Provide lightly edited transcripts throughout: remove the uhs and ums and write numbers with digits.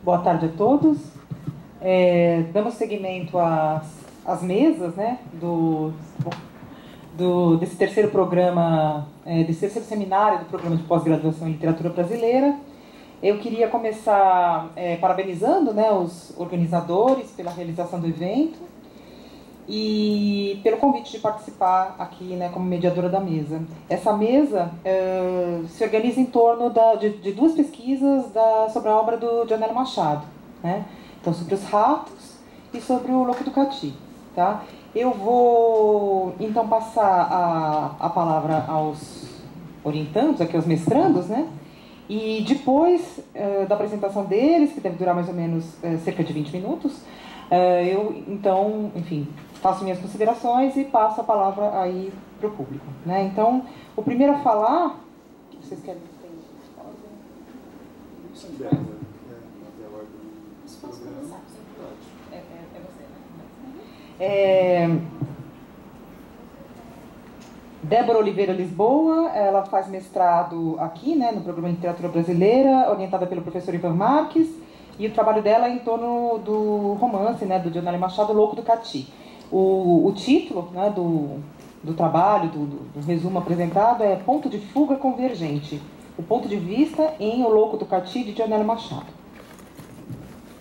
Boa tarde a todos. Damos seguimento às mesas, né, desse terceiro programa, desse terceiro seminário do programa de pós-graduação em literatura brasileira. Eu queria começar parabenizando, né, os organizadores pela realização do evento e pelo convite de participar aqui, né, como mediadora da mesa. Essa mesa se organiza em torno de duas pesquisas sobre a obra do Dionélio Machado, né? Então, sobre os ratos e sobre o Louco do Cati, tá? Eu vou, então, passar a palavra aos orientandos, aqui aos mestrandos, né? E depois da apresentação deles, que deve durar mais ou menos cerca de 20 minutos, eu, então, enfim, faço minhas considerações e passo a palavra aí para o público, né? Então, o primeiro a falar... Vocês querem que tenha ordem? Débora Oliveira Lisboa, ela faz mestrado aqui, né, no programa de literatura brasileira, orientada pelo professor Ivan Marques, e o trabalho dela é em torno do romance, né, do Dionélio Machado, Louco do Cati. O título, né, do trabalho, do resumo apresentado é Ponto de Fuga Convergente, o ponto de vista em O Louco do Cati, de Dionélio Machado.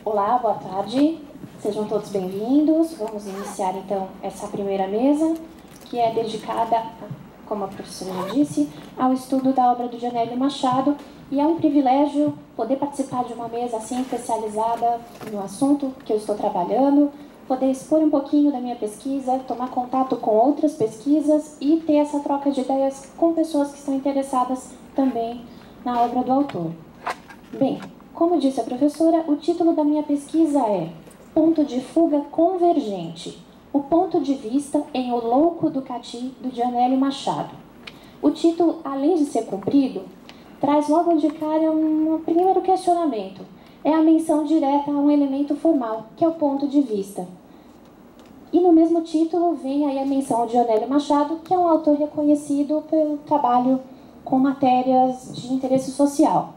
Olá, boa tarde, sejam todos bem-vindos. Vamos iniciar então essa primeira mesa, que é dedicada, como a professora já disse, ao estudo da obra do Dionélio Machado, e é um privilégio poder participar de uma mesa assim especializada no assunto que eu estou trabalhando, poder expor um pouquinho da minha pesquisa, tomar contato com outras pesquisas e ter essa troca de ideias com pessoas que estão interessadas também na obra do autor. Bem, como disse a professora, o título da minha pesquisa é Ponto de Fuga Convergente, o ponto de vista em O Louco do Cati, do Dionélio Machado. O título, além de ser comprido, traz logo de cara um primeiro questionamento. É a menção direta a um elemento formal, que é o ponto de vista. E no mesmo título vem aí a menção ao Dionélio Machado, que é um autor reconhecido pelo trabalho com matérias de interesse social.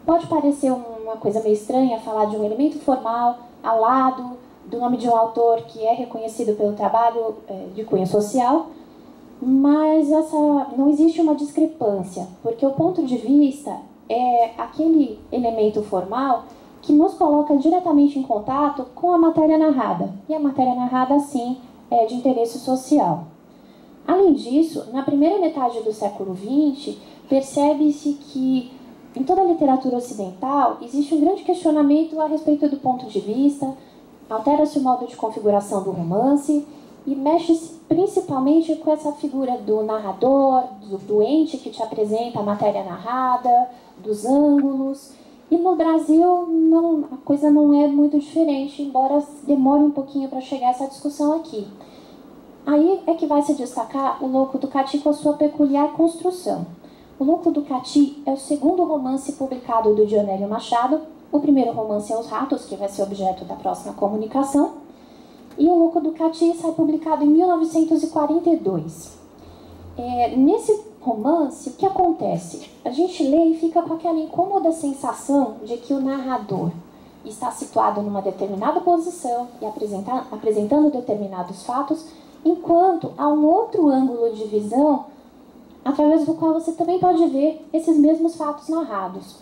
Pode parecer uma coisa meio estranha falar de um elemento formal ao lado do nome de um autor que é reconhecido pelo trabalho de cunho social, mas não existe uma discrepância, porque o ponto de vista é aquele elemento formal que nos coloca diretamente em contato com a matéria narrada, e a matéria narrada, sim, é de interesse social. Além disso, na primeira metade do século XX, percebe-se que em toda a literatura ocidental existe um grande questionamento a respeito do ponto de vista, altera-se o modo de configuração do romance e mexe-se principalmente com essa figura do narrador, do ente que te apresenta a matéria narrada, dos ângulos. E no Brasil a coisa não é muito diferente, embora demore um pouquinho para chegar a essa discussão aqui. Aí é que vai se destacar O Louco do Cati com a sua peculiar construção. O Louco do Cati é o segundo romance publicado do Dionélio Machado. O primeiro romance é Os Ratos, que vai ser objeto da próxima comunicação. E O Louco do Cati sai publicado em 1942. Nesse romance, o que acontece? A gente lê e fica com aquela incômoda sensação de que o narrador está situado numa determinada posição e apresentando determinados fatos, enquanto há um outro ângulo de visão através do qual você também pode ver esses mesmos fatos narrados.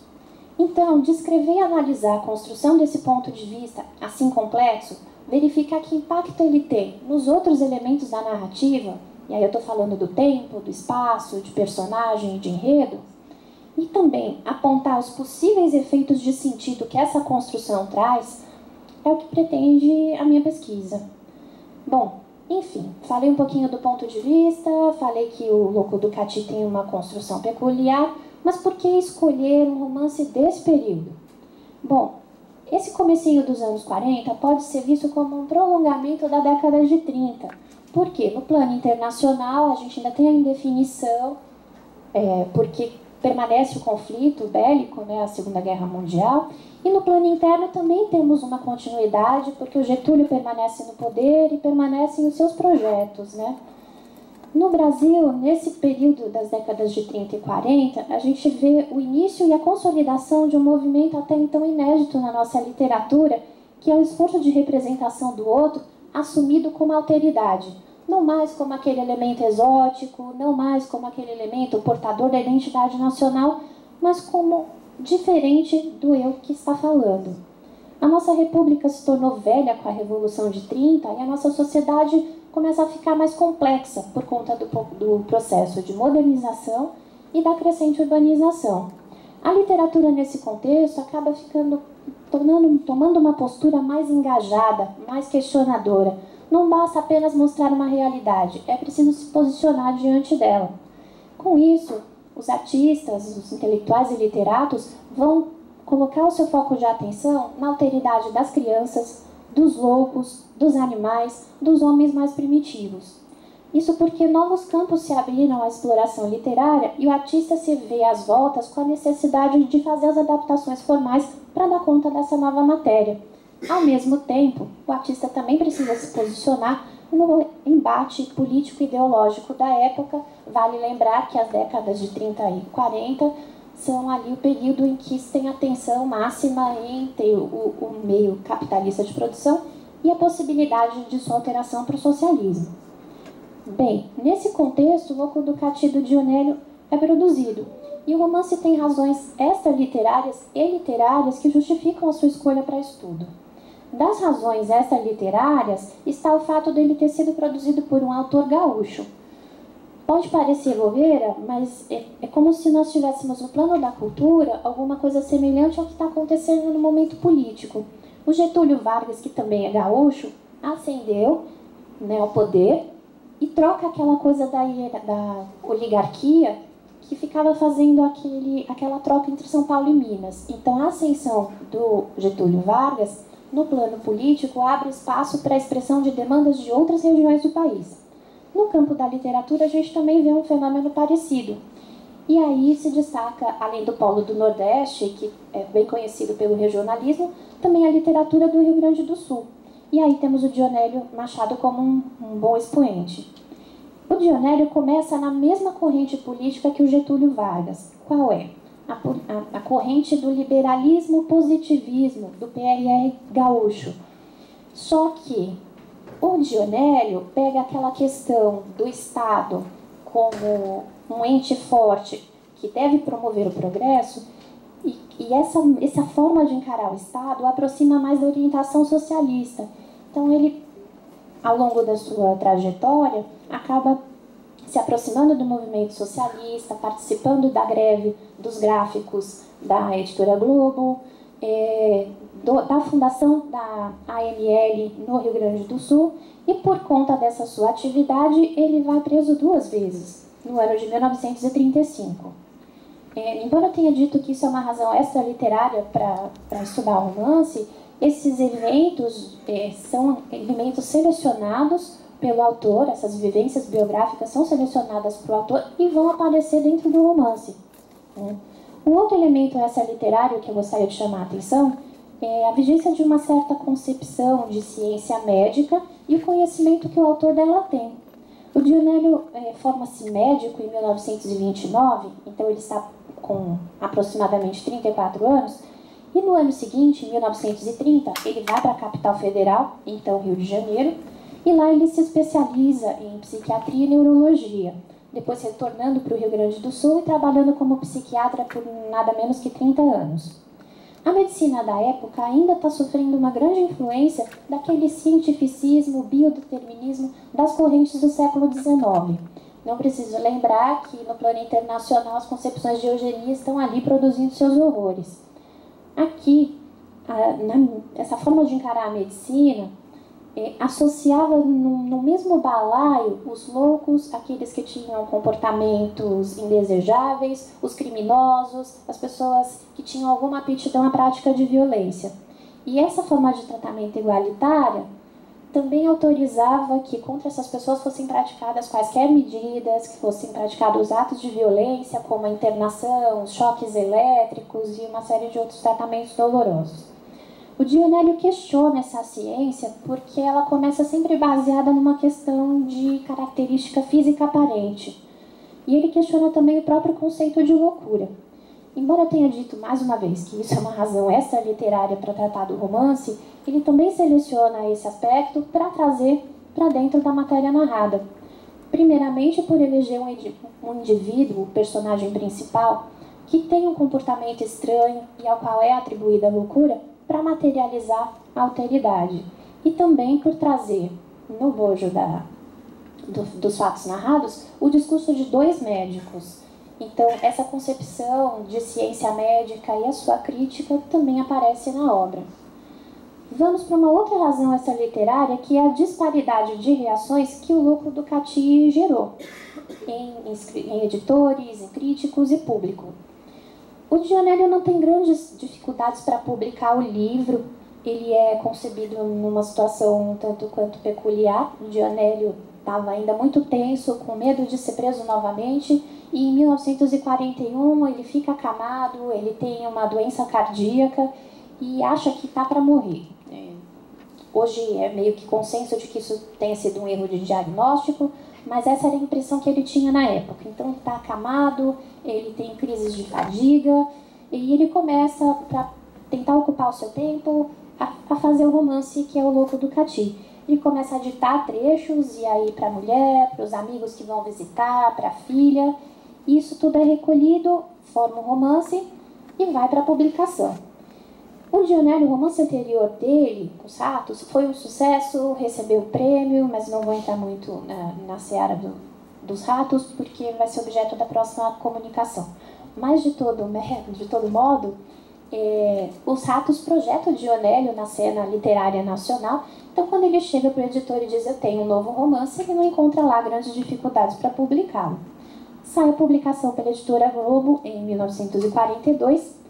Então, descrever e analisar a construção desse ponto de vista assim complexo, verificar que impacto ele tem nos outros elementos da narrativa, e aí eu estou falando do tempo, do espaço, de personagem e de enredo, e também apontar os possíveis efeitos de sentido que essa construção traz, é o que pretende a minha pesquisa. Bom, enfim, falei um pouquinho do ponto de vista, falei que O Louco do Cati tem uma construção peculiar, mas por que escolher um romance desse período? Bom, esse comecinho dos anos 40 pode ser visto como um prolongamento da década de 30, porque no plano internacional a gente ainda tem a indefinição, porque permanece o conflito bélico, né, a Segunda Guerra Mundial, e no plano interno também temos uma continuidade, porque o Getúlio permanece no poder e permanecem os seus projetos, né? No Brasil, nesse período das décadas de 30 e 40, a gente vê o início e a consolidação de um movimento até então inédito na nossa literatura, que é o esforço de representação do outro assumido como alteridade. Não mais como aquele elemento exótico, não mais como aquele elemento portador da identidade nacional, mas como diferente do eu que está falando. A nossa república se tornou velha com a Revolução de 30 e a nossa sociedade começa a ficar mais complexa por conta do processo de modernização e da crescente urbanização. A literatura nesse contexto acaba tomando uma postura mais engajada, mais questionadora. Não basta apenas mostrar uma realidade, é preciso se posicionar diante dela. Com isso, os artistas, os intelectuais e literatos vão colocar o seu foco de atenção na alteridade das crianças, dos loucos, dos animais, dos homens mais primitivos. Isso porque novos campos se abriram à exploração literária e o artista se vê às voltas com a necessidade de fazer as adaptações formais para dar conta dessa nova matéria. Ao mesmo tempo, o artista também precisa se posicionar no embate político-ideológico da época. Vale lembrar que as décadas de 30 e 40 são ali o período em que se tem a tensão máxima entre o meio capitalista de produção e a possibilidade de sua alteração para o socialismo. Bem, nesse contexto, o Louco do Catido de Onélio é produzido, e o romance tem razões extraliterárias e literárias que justificam a sua escolha para estudo. Das razões extraliterárias está o fato dele ter sido produzido por um autor gaúcho. Pode parecer bobeira, mas é como se nós tivéssemos no plano da cultura alguma coisa semelhante ao que está acontecendo no momento político. O Getúlio Vargas, que também é gaúcho, ascendeu, ao poder e troca aquela coisa da oligarquia que ficava fazendo aquela troca entre São Paulo e Minas. Então, a ascensão do Getúlio Vargas, no plano político, abre espaço para a expressão de demandas de outras regiões do país. No campo da literatura, a gente também vê um fenômeno parecido. E aí se destaca, além do Polo do Nordeste, que é bem conhecido pelo regionalismo, também a literatura do Rio Grande do Sul. E aí temos o Dionélio Machado como um bom expoente. O Dionélio começa na mesma corrente política que o Getúlio Vargas. Qual é? A corrente do liberalismo positivismo, do PRR gaúcho. Só que o Dionélio pega aquela questão do Estado como um ente forte que deve promover o progresso e essa forma de encarar o Estado aproxima mais da orientação socialista. Então ele, ao longo da sua trajetória, acaba se aproximando do movimento socialista, participando da greve dos gráficos da Editora Globo, da fundação da AML no Rio Grande do Sul, e por conta dessa sua atividade ele vai preso 2 vezes, no ano de 1935. Embora eu tenha dito que isso é uma razão extraliterária para estudar o romance, esses eventos são elementos selecionados pelo autor, essas vivências biográficas são selecionadas pelo autor e vão aparecer dentro do romance. Um outro elemento extraliterário que eu gostaria de chamar a atenção é a vigência de uma certa concepção de ciência médica e o conhecimento que o autor dela tem. O Dionélio forma-se médico em 1929, então ele está com aproximadamente 34 anos, e no ano seguinte, em 1930, ele vai para a capital federal, então Rio de Janeiro, e lá ele se especializa em psiquiatria e neurologia, depois retornando para o Rio Grande do Sul e trabalhando como psiquiatra por nada menos que 30 anos. A medicina da época ainda está sofrendo uma grande influência daquele cientificismo, biodeterminismo das correntes do século XIX. Não preciso lembrar que no plano internacional as concepções de eugenia estão ali produzindo seus horrores. Aqui, essa forma de encarar a medicina associava no mesmo balaio os loucos, aqueles que tinham comportamentos indesejáveis, os criminosos, as pessoas que tinham alguma aptidão à prática de violência. E essa forma de tratamento igualitária também autorizava que contra essas pessoas fossem praticadas quaisquer medidas, que fossem praticados atos de violência, como a internação, os choques elétricos e uma série de outros tratamentos dolorosos. O Dionélio questiona essa ciência porque ela começa sempre baseada numa questão de característica física aparente. E ele questiona também o próprio conceito de loucura. Embora eu tenha dito mais uma vez que isso é uma razão extra-literária para tratar do romance, ele também seleciona esse aspecto para trazer para dentro da matéria narrada. Primeiramente por eleger um indivíduo, o personagem principal, que tem um comportamento estranho e ao qual é atribuída a loucura, para materializar a alteridade. E também por trazer, no bojo dos fatos narrados, o discurso de dois médicos. Então, essa concepção de ciência médica e a sua crítica também aparece na obra. Vamos para uma outra razão extra-literária, que é a disparidade de reações que o lucro do Cati gerou em editores, em críticos e público. O Dionélio não tem grandes dificuldades para publicar o livro. Ele é concebido numa situação um tanto quanto peculiar. O Dionélio estava ainda muito tenso, com medo de ser preso novamente, e em 1941 ele fica acamado, ele tem uma doença cardíaca e acha que está para morrer. Hoje é meio que consenso de que isso tenha sido um erro de diagnóstico, mas essa era a impressão que ele tinha na época. Então ele está acamado, ele tem crises de fadiga, e ele começa, para tentar ocupar o seu tempo, a fazer o romance que é O Louco do Cati. Ele começa a ditar trechos, e aí para a mulher, para os amigos que vão visitar, para a filha. Isso tudo é recolhido, forma um romance e vai para a publicação. O Dionélio, o romance anterior dele, Os Ratos, foi um sucesso, recebeu o prêmio, mas não vou entrar muito na seara dos ratos, porque vai ser objeto da próxima comunicação. Mas, de todo modo, Os Ratos projeta o Dionélio na cena literária nacional. Então, quando ele chega para o editor e diz eu tenho um novo romance, ele não encontra lá grandes dificuldades para publicá-lo. Sai a publicação pela editora Globo em 1942,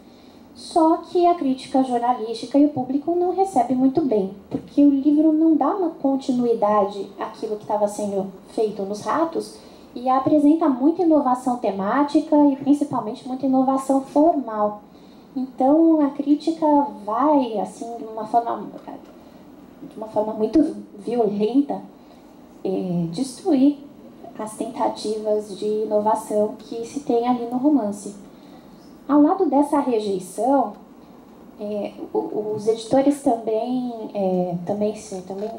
só que a crítica jornalística e o público não recebem muito bem, porque o livro não dá uma continuidade àquilo que estava sendo feito nos Ratos e apresenta muita inovação temática e principalmente muita inovação formal. Então a crítica vai assim de uma forma muito violenta destruir as tentativas de inovação que se tem ali no romance. Ao lado dessa rejeição, os editores também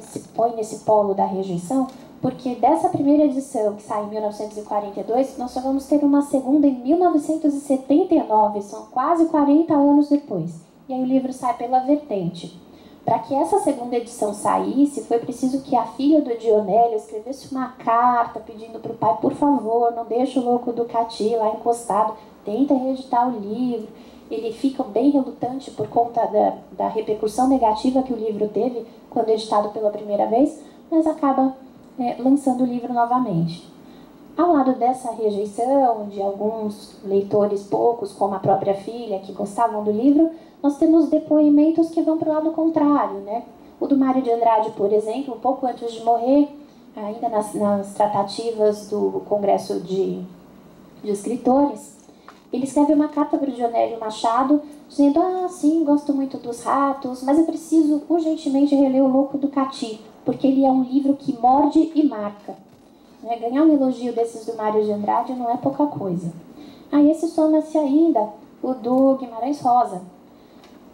se põem nesse polo da rejeição, porque dessa primeira edição, que sai em 1942, nós só vamos ter uma segunda em 1979, são quase 40 anos depois. E aí o livro sai pela Vertente. Para que essa segunda edição saísse, foi preciso que a filha do Dionélio escrevesse uma carta pedindo para o pai, por favor, não deixe o Louco do Cati lá encostado, tenta reeditar o livro. Ele fica bem relutante por conta da repercussão negativa que o livro teve quando editado pela primeira vez, mas acaba lançando o livro novamente. Ao lado dessa rejeição de alguns leitores poucos, como a própria filha, que gostavam do livro, nós temos depoimentos que vão para o lado contrário, né? O do Mário de Andrade, por exemplo, um pouco antes de morrer, ainda nas tratativas do Congresso de Escritores, ele escreve uma carta para o Dionélio Machado, dizendo, sim, gosto muito dos Ratos, mas eu preciso urgentemente reler O Louco do Cati, porque ele é um livro que morde e marca. Ganhar um elogio desses do Mário de Andrade não é pouca coisa. A esse soma-se ainda o do Guimarães Rosa,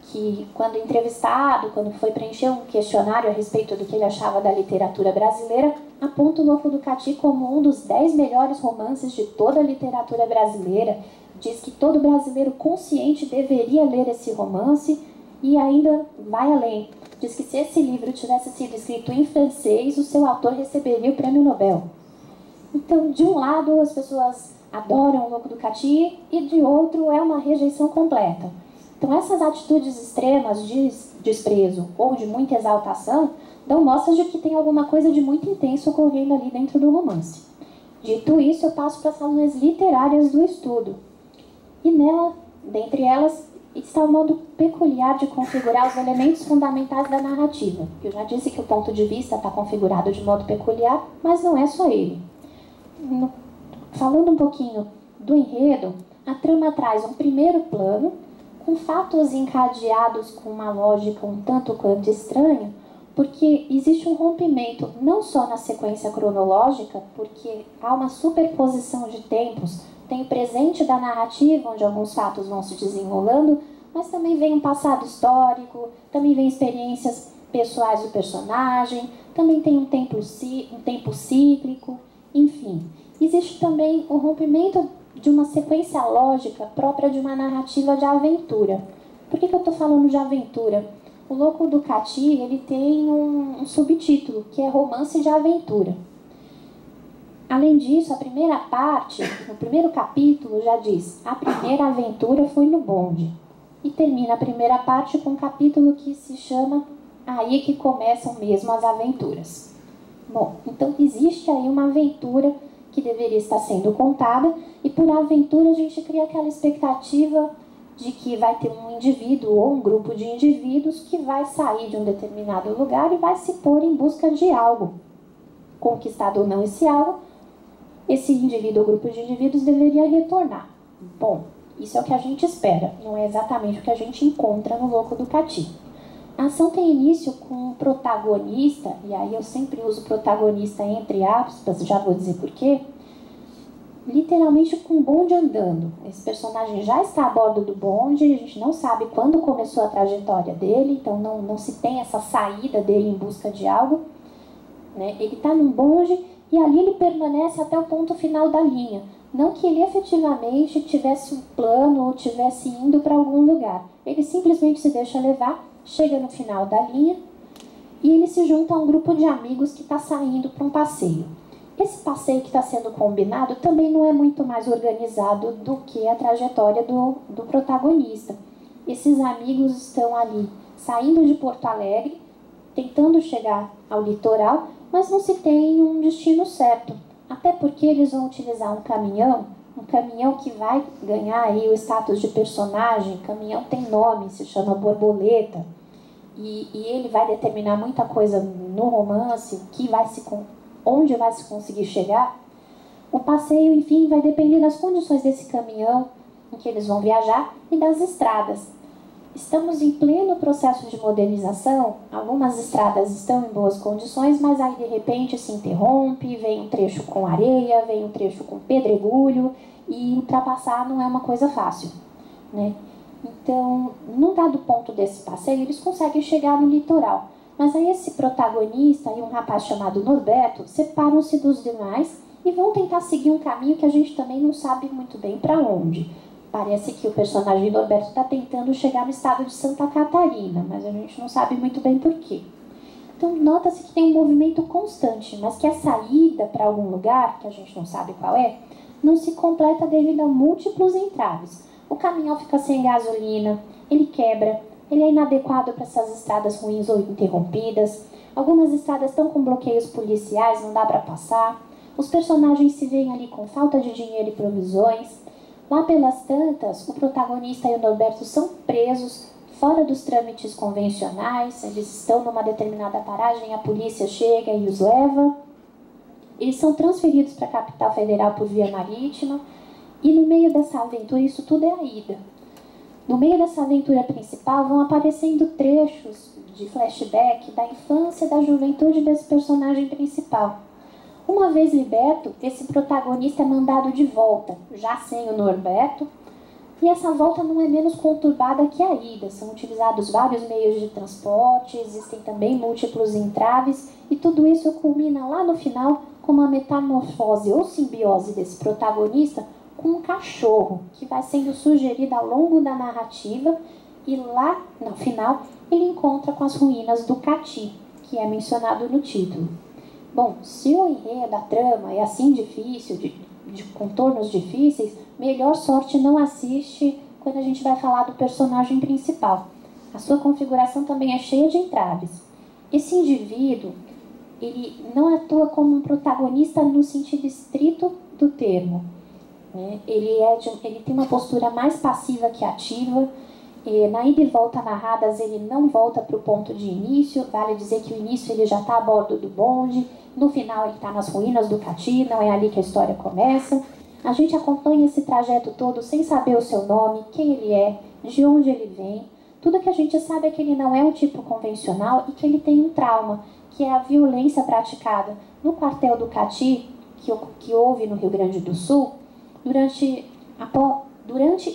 que quando entrevistado, quando foi preencher um questionário a respeito do que ele achava da literatura brasileira, aponta O Louco do Cati como um dos 10 melhores romances de toda a literatura brasileira, diz que todo brasileiro consciente deveria ler esse romance e ainda vai além. Diz que se esse livro tivesse sido escrito em francês, o seu autor receberia o Prêmio Nobel. Então, de um lado, as pessoas adoram O Louco do Cati e de outro é uma rejeição completa. Então, essas atitudes extremas de desprezo ou de muita exaltação dão mostras de que tem alguma coisa de muito intenso ocorrendo ali dentro do romance. Dito isso, eu passo para as razões literárias do estudo. E nela, dentre elas, está o modo peculiar de configurar os elementos fundamentais da narrativa. Eu já disse que o ponto de vista está configurado de modo peculiar, mas não é só ele. Falando um pouquinho do enredo, a trama traz um primeiro plano com fatos encadeados com uma lógica um tanto quanto estranha, porque existe um rompimento não só na sequência cronológica, porque há uma superposição de tempos, tem o presente da narrativa, onde alguns fatos vão se desenrolando, mas também vem um passado histórico, também vem experiências pessoais do personagem, também tem um tempo cíclico, enfim. Existe também o rompimento de uma sequência lógica própria de uma narrativa de aventura. Por que eu estou falando de aventura? O Louco do Cati, ele tem um subtítulo, que é Romance de Aventura. Além disso, a primeira parte, no primeiro capítulo, já diz: a primeira aventura foi no bonde. E termina a primeira parte com um capítulo que se chama Aí que começam mesmo as aventuras. Bom, então existe aí uma aventura que deveria estar sendo contada, e por aventura a gente cria aquela expectativa de que vai ter um indivíduo ou um grupo de indivíduos que vai sair de um determinado lugar e vai se pôr em busca de algo. Conquistado ou não esse algo, esse indivíduo ou grupo de indivíduos deveria retornar. Bom, isso é o que a gente espera, não é exatamente o que a gente encontra no Louco do Cati. A ação tem início com um protagonista, e aí eu sempre uso protagonista entre aspas, já vou dizer por quê, literalmente com um bonde andando. Esse personagem já está a bordo do bonde, a gente não sabe quando começou a trajetória dele, então não se tem essa saída dele em busca de algo, né? Ele está num bonde e ali ele permanece até o ponto final da linha. Não que ele efetivamente tivesse um plano ou tivesse indo para algum lugar. Ele simplesmente se deixa levar, chega no final da linha e ele se junta a um grupo de amigos que está saindo para um passeio. Esse passeio que está sendo combinado também não é muito mais organizado do que a trajetória do protagonista. Esses amigos estão ali saindo de Porto Alegre, tentando chegar ao litoral, mas não se tem um destino certo. Até porque eles vão utilizar um caminhão que vai ganhar aí o status de personagem. O caminhão tem nome, se chama Borboleta, e ele vai determinar muita coisa no romance, onde vai se conseguir chegar. O passeio, enfim, vai depender das condições desse caminhão em que eles vão viajar e das estradas. Estamos em pleno processo de modernização, algumas estradas estão em boas condições, mas aí de repente se interrompe, vem um trecho com areia, vem um trecho com pedregulho, e ultrapassar não é uma coisa fácil, né? Então, num dado ponto desse passeio, eles conseguem chegar no litoral. Mas aí esse protagonista e um rapaz chamado Norberto separam-se dos demais e vão tentar seguir um caminho que a gente também não sabe muito bem para onde. Parece que o personagem Norberto está tentando chegar no estado de Santa Catarina, mas a gente não sabe muito bem por quê. Então, nota-se que tem um movimento constante, mas que a saída para algum lugar, que a gente não sabe qual é, não se completa devido a múltiplos entraves. O caminhão fica sem gasolina, ele quebra, ele é inadequado para essas estradas ruins ou interrompidas. Algumas estradas estão com bloqueios policiais, não dá para passar. Os personagens se veem ali com falta de dinheiro e provisões. Lá pelas tantas, o protagonista e o Norberto são presos fora dos trâmites convencionais. Eles estão numa determinada paragem, a polícia chega e os leva. Eles são transferidos para a capital federal por via marítima. E no meio dessa aventura, isso tudo é a ida. No meio dessa aventura principal vão aparecendo trechos de flashback da infância e da juventude desse personagem principal. Uma vez liberto, esse protagonista é mandado de volta, já sem o Norberto, e essa volta não é menos conturbada que a ida. São utilizados vários meios de transporte, existem também múltiplos entraves, e tudo isso culmina lá no final com uma metamorfose ou simbiose desse protagonista com um cachorro, que vai sendo sugerido ao longo da narrativa, e lá, no final, ele encontra com as ruínas do Cati, que é mencionado no título. Bom, se o enredo da trama é assim difícil, de contornos difíceis, melhor sorte não assiste quando a gente vai falar do personagem principal. A sua configuração também é cheia de entraves. Esse indivíduo, ele não atua como um protagonista no sentido estrito do termo. Ele tem uma postura mais passiva que ativa. Na ida e volta narradas, ele não volta para o ponto de início. Vale dizer que o início ele já está a bordo do bonde, no final ele está nas ruínas do Cati, não é ali que a história começa. A gente acompanha esse trajeto todo sem saber o seu nome, quem ele é, de onde ele vem. Tudo que a gente sabe é que ele não é um tipo convencional e que ele tem um trauma, que é a violência praticada no quartel do Cati, que houve no Rio Grande do Sul, durante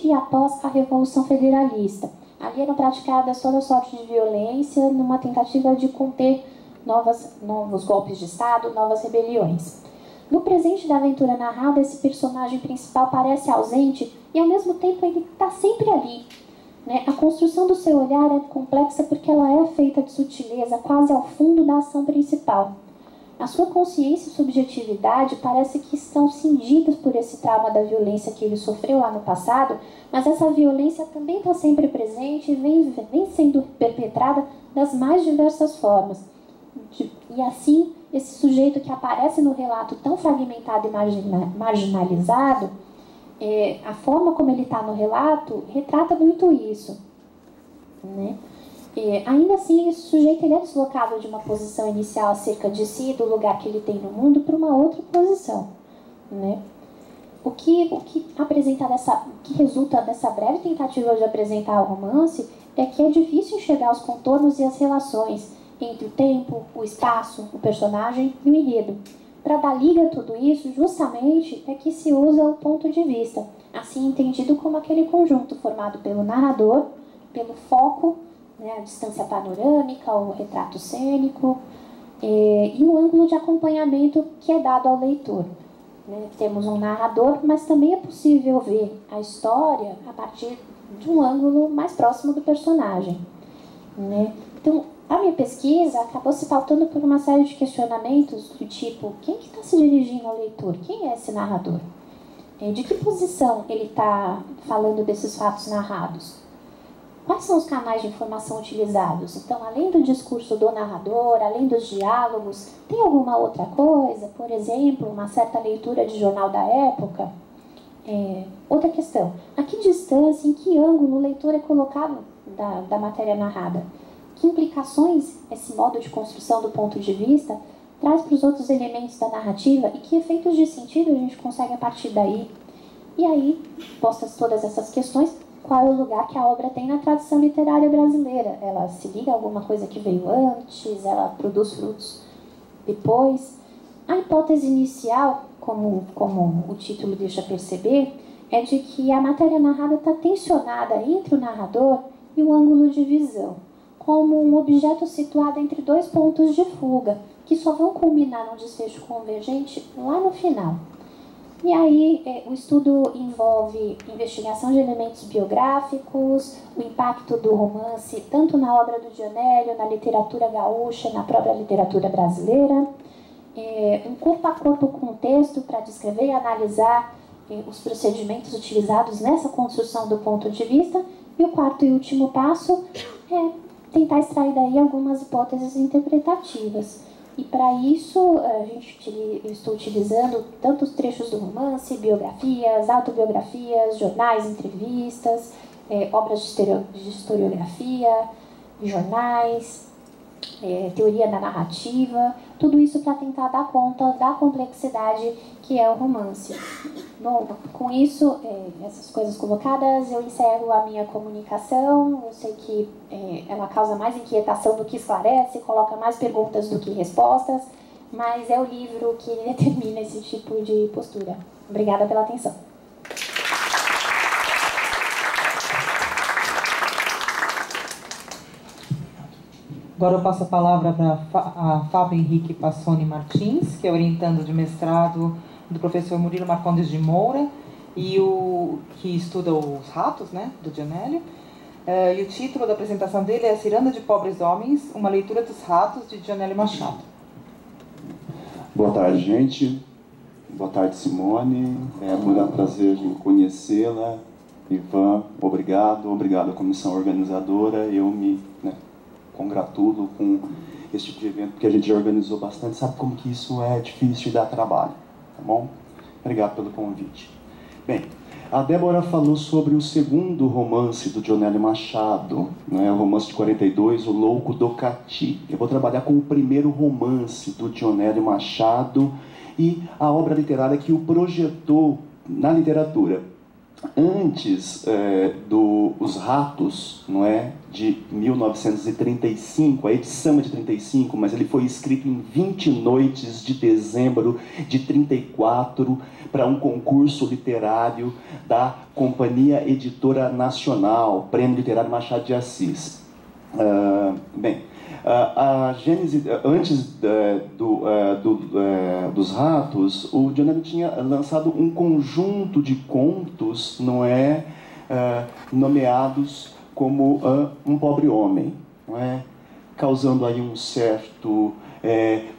e após a Revolução Federalista. Ali eram praticadas toda sorte de violência numa tentativa de conter novos golpes de Estado, novas rebeliões. No presente da aventura narrada, esse personagem principal parece ausente e, ao mesmo tempo, ele está sempre ali. Né? A construção do seu olhar é complexa porque ela é feita de sutileza, quase ao fundo da ação principal. A sua consciência e subjetividade parece que estão cindidas por esse trauma da violência que ele sofreu lá no passado, mas essa violência também está sempre presente e vem sendo perpetrada das mais diversas formas. E assim, esse sujeito que aparece no relato tão fragmentado e marginalizado, a forma como ele está no relato retrata muito isso. Né? Ainda assim, esse sujeito ele é deslocado de uma posição inicial acerca de si, do lugar que ele tem no mundo, para uma outra posição. Né? O que resulta dessa breve tentativa de apresentar o romance é que é difícil enxergar os contornos e as relações entre o tempo, o espaço, o personagem e o enredo. Para dar liga a tudo isso, justamente, é que se usa o ponto de vista, assim entendido como aquele conjunto formado pelo narrador, pelo foco, né, a distância panorâmica, o retrato cênico, e o ângulo de acompanhamento que é dado ao leitor. Né? Temos um narrador, mas também é possível ver a história a partir de um ângulo mais próximo do personagem. Né? Então, a minha pesquisa acabou se pautando por uma série de questionamentos do tipo: quem que está se dirigindo ao leitor? Quem é esse narrador? De que posição ele está falando desses fatos narrados? Quais são os canais de informação utilizados? Então, além do discurso do narrador, além dos diálogos, tem alguma outra coisa? Por exemplo, uma certa leitura de jornal da época? Outra questão: a que distância, em que ângulo o leitor é colocado da matéria narrada? Que implicações esse modo de construção do ponto de vista traz para os outros elementos da narrativa e que efeitos de sentido a gente consegue a partir daí? E aí, postas todas essas questões, qual é o lugar que a obra tem na tradição literária brasileira? Ela se liga a alguma coisa que veio antes? Ela produz frutos depois? A hipótese inicial, como o título deixa perceber, é de que a matéria narrada está tensionada entre o narrador e o ângulo de visão, como um objeto situado entre dois pontos de fuga, que só vão culminar num desfecho convergente lá no final. E aí, o estudo envolve investigação de elementos biográficos, o impacto do romance, tanto na obra do Dionélio, na literatura gaúcha, na própria literatura brasileira, um corpo a corpo com o texto para descrever e analisar os procedimentos utilizados nessa construção do ponto de vista, e o quarto e último passo é tentar extrair daí algumas hipóteses interpretativas. E para isso, eu estou utilizando tanto os trechos do romance, biografias, autobiografias, jornais, entrevistas, obras de historiografia, jornais, teoria da narrativa, tudo isso para tentar dar conta da complexidade que é o romance. Bom, com isso, essas coisas colocadas, eu encerro a minha comunicação. Eu sei que ela causa mais inquietação do que esclarece, coloca mais perguntas do que respostas, mas é o livro que determina esse tipo de postura. Obrigada pela atenção. Agora eu passo a palavra para a Fábio Henrique Passoni Martins, que é orientando de mestrado do professor Murilo Marcondes de Moura, e que estuda os ratos, né, do Dionélio. E o título da apresentação dele é Ciranda de Pobres Homens, uma leitura dos ratos de Dionélio Machado. Boa tarde, gente. Boa tarde, Simone. É um prazer em conhecê-la. Ivan, obrigado à comissão organizadora. Eu me congratulo com esse tipo de evento, porque a gente já organizou bastante, sabe como que isso é difícil e dá trabalho, tá bom? Obrigado pelo convite. Bem, a Débora falou sobre o segundo romance do Dionélio Machado, né, o romance de 42, O Louco do Cati. Eu vou trabalhar com o primeiro romance do Dionélio Machado e a obra literária que o projetou na literatura. antes Os Ratos, não é, de 1935, a edição é de 35, mas ele foi escrito em 20 noites de dezembro de 34 para um concurso literário da Companhia Editora Nacional, Prêmio Literário Machado de Assis. A gênese, antes dos Ratos, o John tinha lançado um conjunto de contos, não é, nomeados como Um Pobre Homem, não é, causando aí um certo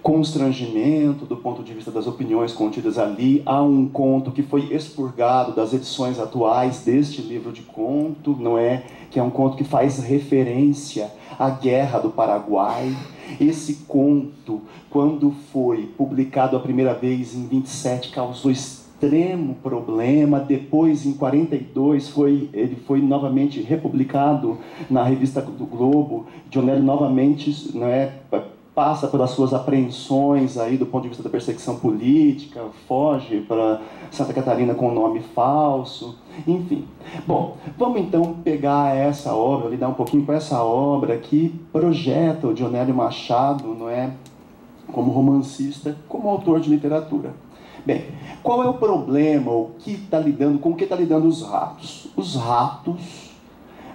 constrangimento do ponto de vista das opiniões contidas ali. Há um conto que foi expurgado das edições atuais deste livro de conto, não é, que é um conto que faz referência à Guerra do Paraguai. Esse conto, quando foi publicado a primeira vez em 27, causou extremo problema. Depois, em 42, ele foi novamente republicado na revista do Globo. John Nelly novamente, não é, passa pelas suas apreensões aí do ponto de vista da perseguição política, foge para Santa Catarina com um nome falso, enfim. Bom, vamos então pegar essa obra, lidar um pouquinho com essa obra que projeta o John Nelly Machado, não é, como romancista, como autor de literatura. Bem, qual é o problema, com o que está lidando Os Ratos? Os Ratos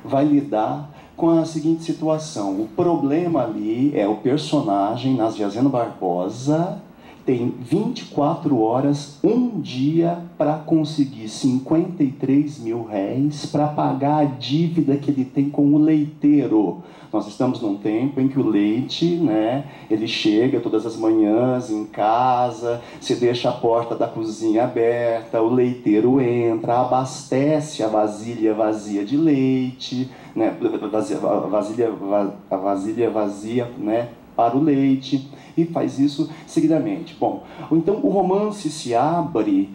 vai lidar com a seguinte situação. O problema ali é o personagem, Nasiazeno Barbosa, tem 24 horas, um dia, para conseguir 53 mil réis para pagar a dívida que ele tem com o leiteiro. Nós estamos num tempo em que o leite, né, ele chega todas as manhãs em casa, se deixa a porta da cozinha aberta, o leiteiro entra, abastece a vasilha vazia de leite, né, a vasilha vazia, né, para o leite, e faz isso seguidamente. Bom, então o romance se abre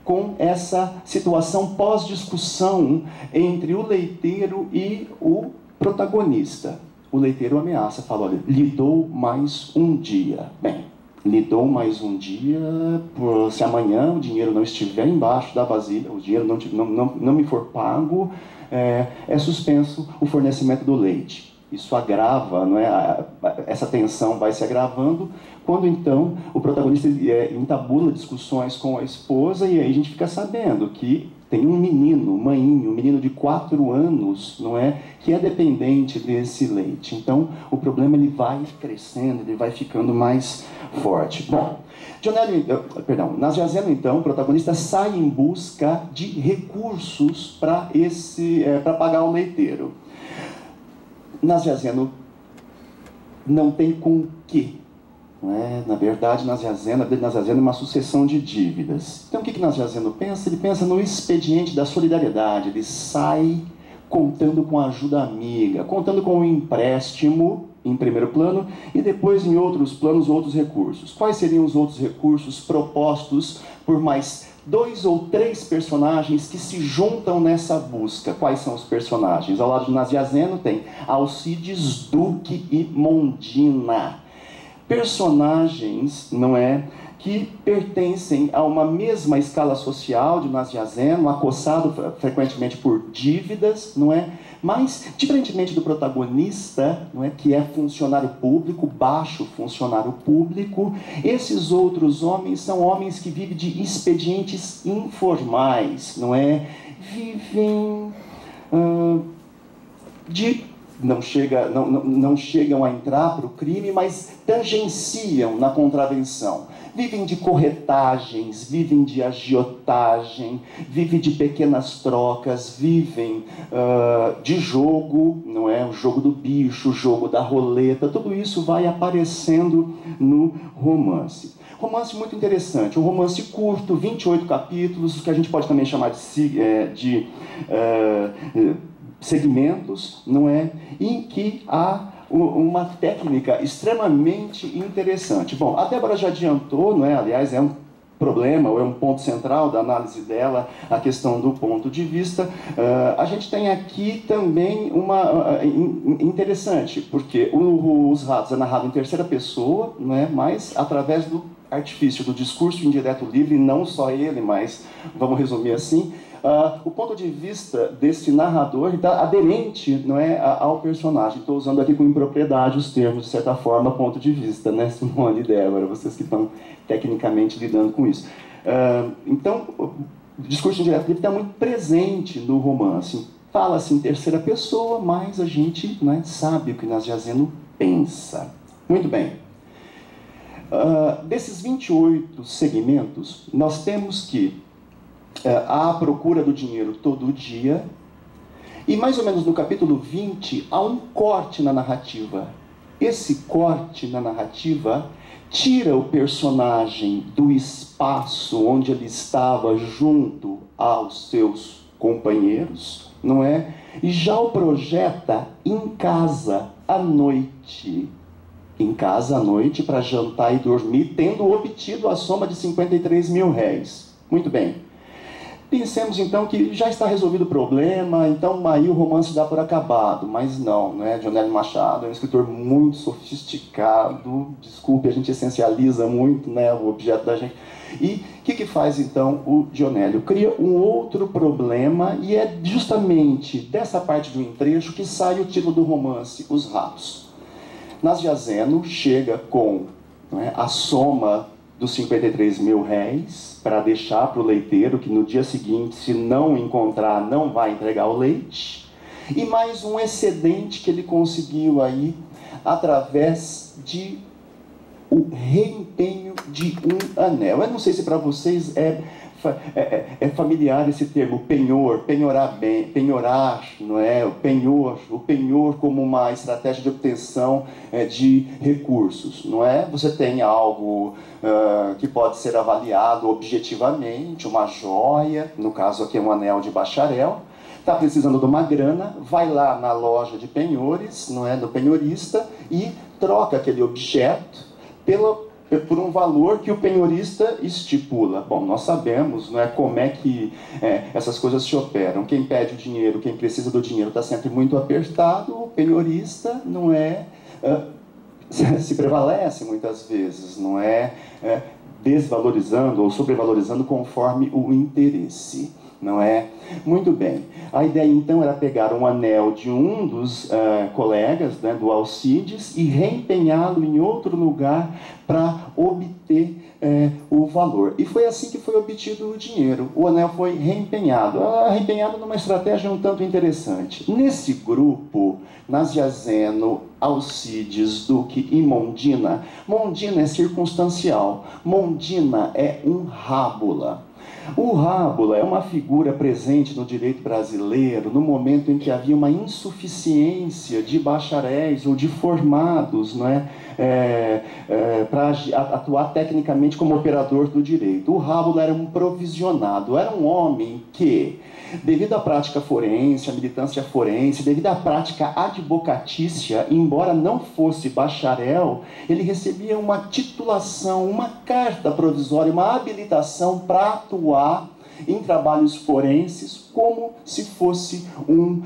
com essa situação pós-discussão entre o leiteiro e o protagonista. O leiteiro ameaça, fala, olha, lhe dou mais um dia. Bem, lhe dou mais um dia, se amanhã o dinheiro não estiver embaixo da vasilha, o dinheiro não me for pago, é suspenso o fornecimento do leite. Isso agrava, não é? Essa tensão vai se agravando, quando então o protagonista entabula discussões com a esposa, e aí a gente fica sabendo que tem um menino, um menino de 4 anos, não é, que é dependente desse leite. Então o problema ele vai crescendo, ele vai ficando mais forte. Bom, Nasiazeno, então, o protagonista, sai em busca de recursos para pagar o leiteiro. Nasiazeno não tem com o quê? Na verdade, Nasiazeno é uma sucessão de dívidas. Então, o que Nasiazeno pensa? Ele pensa no expediente da solidariedade. Ele sai contando com a ajuda amiga, contando com o empréstimo, em primeiro plano, e depois, em outros planos, outros recursos. Quais seriam os outros recursos propostos por mais 2 ou 3 personagens que se juntam nessa busca? Quais são os personagens? Ao lado de Nasiazeno tem Alcides, Duque e Mondina. Personagens, não é, que pertencem a uma mesma escala social de Nasiazeno, acossado frequentemente por dívidas, não é? Mas, diferentemente do protagonista, não é, que é funcionário público, baixo funcionário público, esses outros homens são homens que vivem de expedientes informais, não é? Vivem não chegam a entrar para o crime, mas tangenciam na contravenção. Vivem de corretagens, vivem de agiotagem, vivem de pequenas trocas, vivem de jogo, não é? O jogo do bicho, o jogo da roleta, tudo isso vai aparecendo no romance. Romance muito interessante, um romance curto, 28 capítulos, que a gente pode também chamar de segmentos, não é? Em que há uma técnica extremamente interessante. Bom, a Débora já adiantou, não é? Aliás, é um problema, ou é um ponto central da análise dela, a questão do ponto de vista. A gente tem aqui também uma interessante, porque Os Ratos é narrado em terceira pessoa, não é? Mas através do artifício do discurso indireto livre, não só ele, mas vamos resumir assim, o ponto de vista desse narrador está aderente, não é, ao personagem. Estou usando aqui com impropriedade os termos, de certa forma, ponto de vista, né, Simone e Débora, vocês que estão tecnicamente lidando com isso. Então, o discurso indireto livre está muito presente no romance. Fala-se em terceira pessoa, mas a gente, né, sabe o que Nasiazeno pensa. Muito bem. Desses 28 segmentos, nós temos que há a procura do dinheiro todo dia, e mais ou menos no capítulo 20 há um corte na narrativa. Esse corte na narrativa tira o personagem do espaço onde ele estava junto aos seus companheiros, não é? E já o projeta em casa à noite. Em casa à noite para jantar e dormir, tendo obtido a soma de 53 mil réis. Muito bem. Pensemos então que já está resolvido o problema, então aí o romance dá por acabado, mas não, né? Dionélio Machado é um escritor muito sofisticado, desculpe, a gente essencializa muito, né, o objeto da gente. E o que faz então o Dionélio? Cria um outro problema, e é justamente dessa parte do entrecho que sai o título do romance, Os Ratos. Nasiazeno chega com, né, a soma dos 53 mil réis para deixar para o leiteiro, que no dia seguinte, se não encontrar, não vai entregar o leite, e mais um excedente que ele conseguiu aí através de o reempenho de um anel. Eu não sei se para vocês é familiar esse termo, penhor, penhorar bem, penhorar, não é? O penhor como uma estratégia de obtenção de recursos, não é? Você tem algo que pode ser avaliado objetivamente, uma joia, no caso aqui é um anel de bacharel, está precisando de uma grana, vai lá na loja de penhores, não é? Do penhorista, e troca aquele objeto por um valor que o penhorista estipula. Bom, nós sabemos, não é, como é que essas coisas se operam. Quem pede o dinheiro, quem precisa do dinheiro está sempre muito apertado, o penhorista não é, se prevalece muitas vezes, não é, desvalorizando ou sobrevalorizando conforme o interesse. Não é? Muito bem. A ideia, então, era pegar um anel de um dos colegas, né, do Alcides, e reempenhá-lo em outro lugar para obter o valor. E foi assim que foi obtido o dinheiro. O anel foi reempenhado. Reempenhado numa estratégia um tanto interessante. Nesse grupo, Nasiazeno, Alcides, Duque e Mondina. Mondina é circunstancial. Mondina é um rábula. O rábula é uma figura presente no direito brasileiro no momento em que havia uma insuficiência de bacharéis ou de formados, não é? Para atuar tecnicamente como operador do direito. O rábula era um provisionado, era um homem que, devido à prática forense, à militância forense, devido à prática advocatícia, embora não fosse bacharel, ele recebia uma titulação, uma carta provisória, uma habilitação para atuar em trabalhos forenses como se fosse um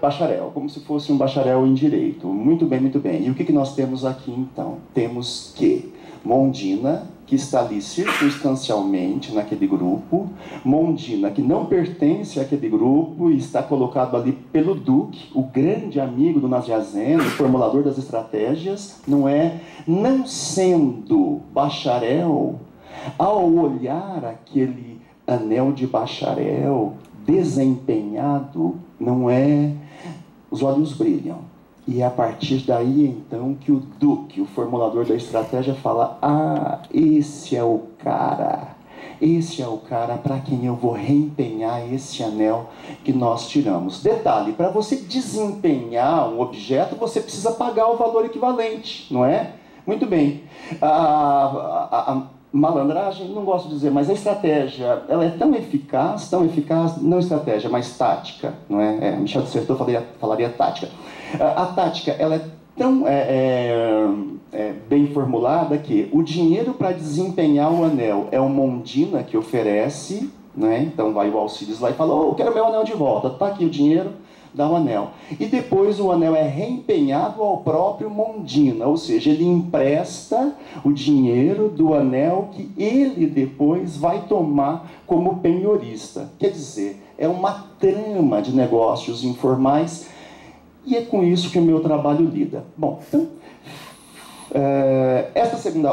bacharel, como se fosse um bacharel em direito. Muito bem, muito bem. E o que nós temos aqui, então? Temos que Mondina, que está ali circunstancialmente naquele grupo, Mondina, que não pertence àquele grupo e está colocado ali pelo Duque, o grande amigo do Nasiazeno, o formulador das estratégias, não é? Não sendo bacharel, ao olhar aquele anel de bacharel desempenhado, não é? Os olhos brilham. E é a partir daí, então, que o Duque, o formulador da estratégia, fala: ah, esse é o cara para quem eu vou reempenhar esse anel que nós tiramos. Detalhe, para você desempenhar um objeto, você precisa pagar o valor equivalente, não é? Muito bem. A malandragem, não gosto de dizer, mas a estratégia, ela é tão eficaz, não estratégia, mas tática, não é? Michel de Certeau falaria tática. A tática, ela é tão bem formulada que o dinheiro para desempenhar o anel é o Mondina que oferece, né? Então vai o Alcides lá e fala, eu quero meu anel de volta, está aqui o dinheiro, dá o anel. E depois o anel é reempenhado ao próprio Mondina, ou seja, ele empresta o dinheiro do anel que ele depois vai tomar como penhorista. Quer dizer, é uma trama de negócios informais e é com isso que o meu trabalho lida. Bom, então,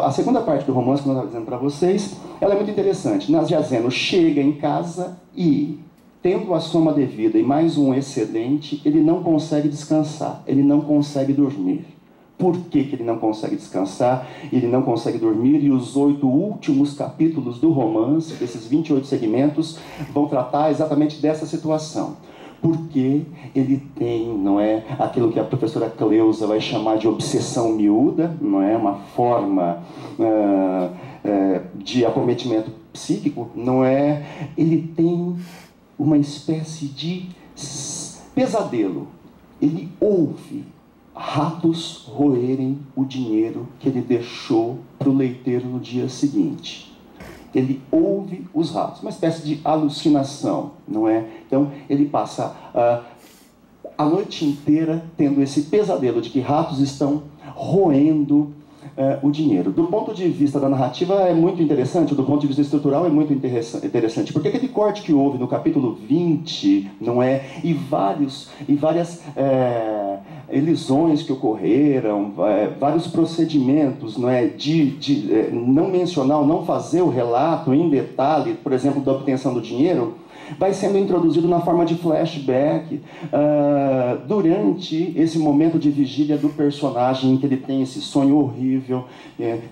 a segunda parte do romance que eu estava dizendo para vocês, ela é muito interessante. Nasiazeno chega em casa e, tendo a soma devida e mais um excedente, ele não consegue descansar, ele não consegue dormir. Por que ele não consegue descansar? Ele não consegue dormir, e os 8 últimos capítulos do romance, desses 28 segmentos, vão tratar exatamente dessa situação. Porque ele tem, não é, aquilo que a professora Cleusa vai chamar de obsessão miúda, não é, uma forma de acometimento psíquico, não é, ele tem uma espécie de pesadelo. Ele ouve ratos roerem o dinheiro que ele deixou para o leiteiro no dia seguinte. Ele ouve os ratos, uma espécie de alucinação, não é? Então, ele passa a noite inteira tendo esse pesadelo de que ratos estão roendo o dinheiro. Do ponto de vista da narrativa é muito interessante, do ponto de vista estrutural é muito interessante, porque aquele corte que houve no capítulo 20, não é? E várias elisões que ocorreram, vários procedimentos, não é? De não mencionar, não fazer o relato em detalhe, por exemplo, da obtenção do dinheiro, vai sendo introduzido na forma de flashback durante esse momento de vigília do personagem, em que ele tem esse sonho horrível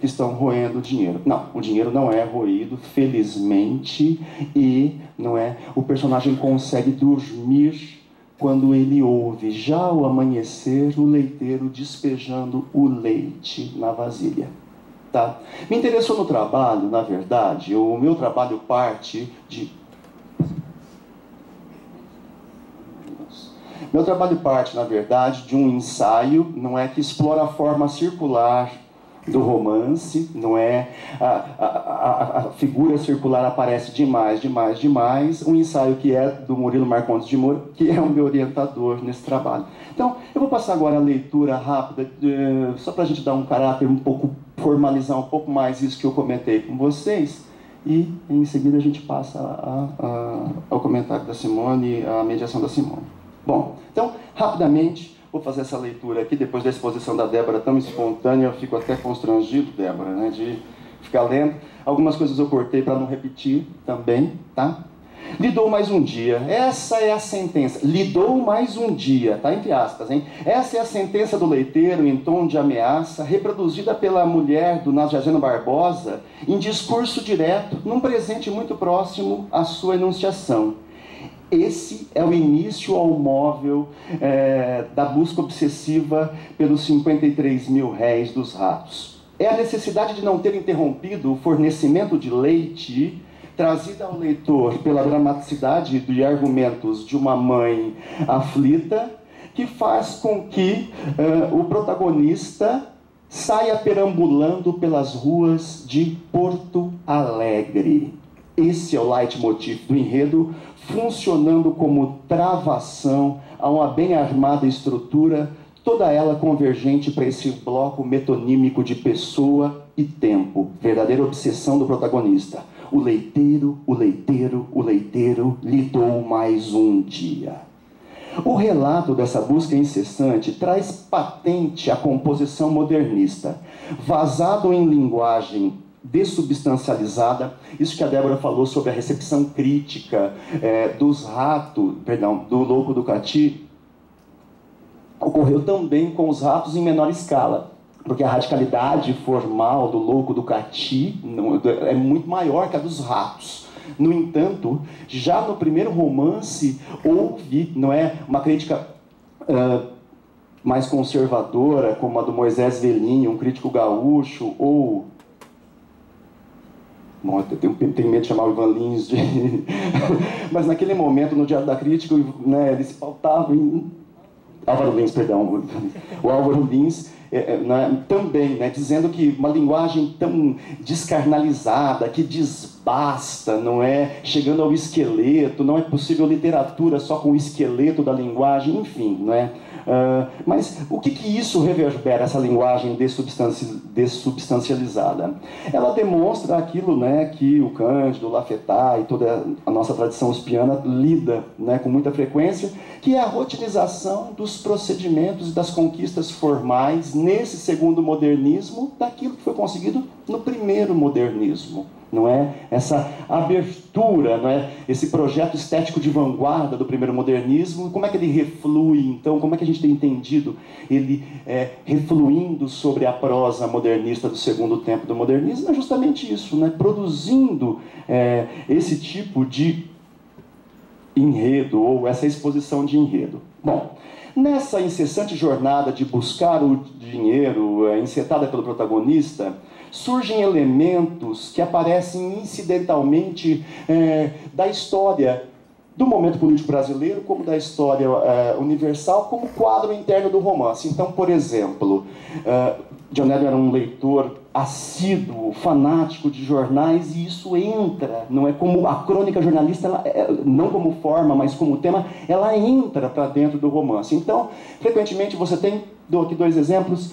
que estão roendo o dinheiro. Não, o dinheiro não é roído, felizmente, e não é, o personagem consegue dormir quando ele ouve, já ao amanhecer, o leiteiro despejando o leite na vasilha. Tá? Me interessou no trabalho, na verdade, o meu trabalho parte de... Meu trabalho parte, na verdade, de um ensaio, não é, que explora a forma circular do romance, não é? A figura circular aparece demais. Um ensaio que é do Murilo Marcondes de Moura, que é o meu orientador nesse trabalho. Então, eu vou passar agora a leitura rápida, só para a gente dar um caráter um pouco, formalizar um pouco mais isso que eu comentei com vocês, e em seguida a gente passa ao comentário da Simone, a mediação da Simone. Bom, então, rapidamente, vou fazer essa leitura aqui, depois da exposição da Débora tão espontânea, eu fico até constrangido, Débora, né, de ficar lendo. Algumas coisas eu cortei para não repetir também, tá? Lidou mais um dia, essa é a sentença, lidou mais um dia, tá, entre aspas, hein? Essa é a sentença do leiteiro em tom de ameaça, reproduzida pela mulher do Nasiazeno Barbosa, em discurso direto, num presente muito próximo à sua enunciação. Esse é o início ao móvel da busca obsessiva pelos 53 mil réis dos ratos. É a necessidade de não ter interrompido o fornecimento de leite, trazida ao leitor pela dramaticidade de argumentos de uma mãe aflita, que faz com que o protagonista saia perambulando pelas ruas de Porto Alegre. Esse é o leitmotiv do enredo, funcionando como travação a uma bem armada estrutura, toda ela convergente para esse bloco metonímico de pessoa e tempo, verdadeira obsessão do protagonista. O leiteiro lidou mais um dia. O relato dessa busca incessante traz patente a composição modernista, vazado em linguagem dessubstancializada, isso que a Débora falou sobre a recepção crítica do Louco do Cati, ocorreu também com os ratos em menor escala, porque a radicalidade formal do Louco do Cati é muito maior que a dos ratos. No entanto, já no primeiro romance houve, não é, uma crítica mais conservadora, como a do Moisés Velhinho, um crítico gaúcho, ou... Bom, eu tenho medo de chamar o Ivan Lins de... Mas naquele momento, no Diário da Crítica, né, ele se pautava em... Álvaro Lins, perdão. O Álvaro Lins também, né, dizendo que uma linguagem tão descarnalizada, que basta, não é? Chegando ao esqueleto, não é possível literatura só com o esqueleto da linguagem, enfim, não é? Mas o que isso reverbera, essa linguagem dessubstancializada? Ela demonstra aquilo, né, que o Cândido, o Lafetá e toda a nossa tradição uspiana lida, né, com muita frequência, que é a rotinização dos procedimentos e das conquistas formais nesse segundo modernismo daquilo que foi conseguido no primeiro modernismo. Não é? Essa abertura, não é? Esse projeto estético de vanguarda do primeiro modernismo, como é que ele reflui, então, como é que a gente tem entendido ele refluindo sobre a prosa modernista do segundo tempo do modernismo? É justamente isso, né? Produzindo esse tipo de enredo, ou essa exposição de enredo. Bom, nessa incessante jornada de buscar o dinheiro, encetada pelo protagonista, surgem elementos que aparecem incidentalmente da história do momento político brasileiro, como da história universal, como quadro interno do romance. Então, por exemplo, John Elliot era um leitor assíduo, fanático de jornais, e isso entra, não é como a crônica jornalista, não como forma, mas como tema, ela entra para dentro do romance. Então, frequentemente você tem, dou aqui 2 exemplos,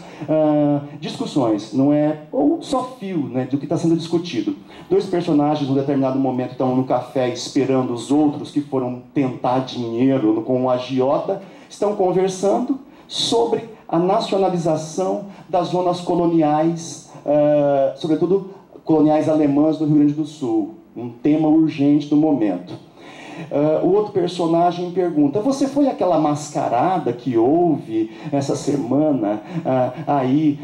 discussões, não é, ou só fio, né, do que está sendo discutido. 2 personagens, num determinado momento, estão no café esperando os outros que foram tentar dinheiro com um agiota, estão conversando sobre a nacionalização das zonas coloniais, sobretudo coloniais alemãs do Rio Grande do Sul, um tema urgente do momento. O outro personagem pergunta: você foi àquela mascarada que houve essa semana aí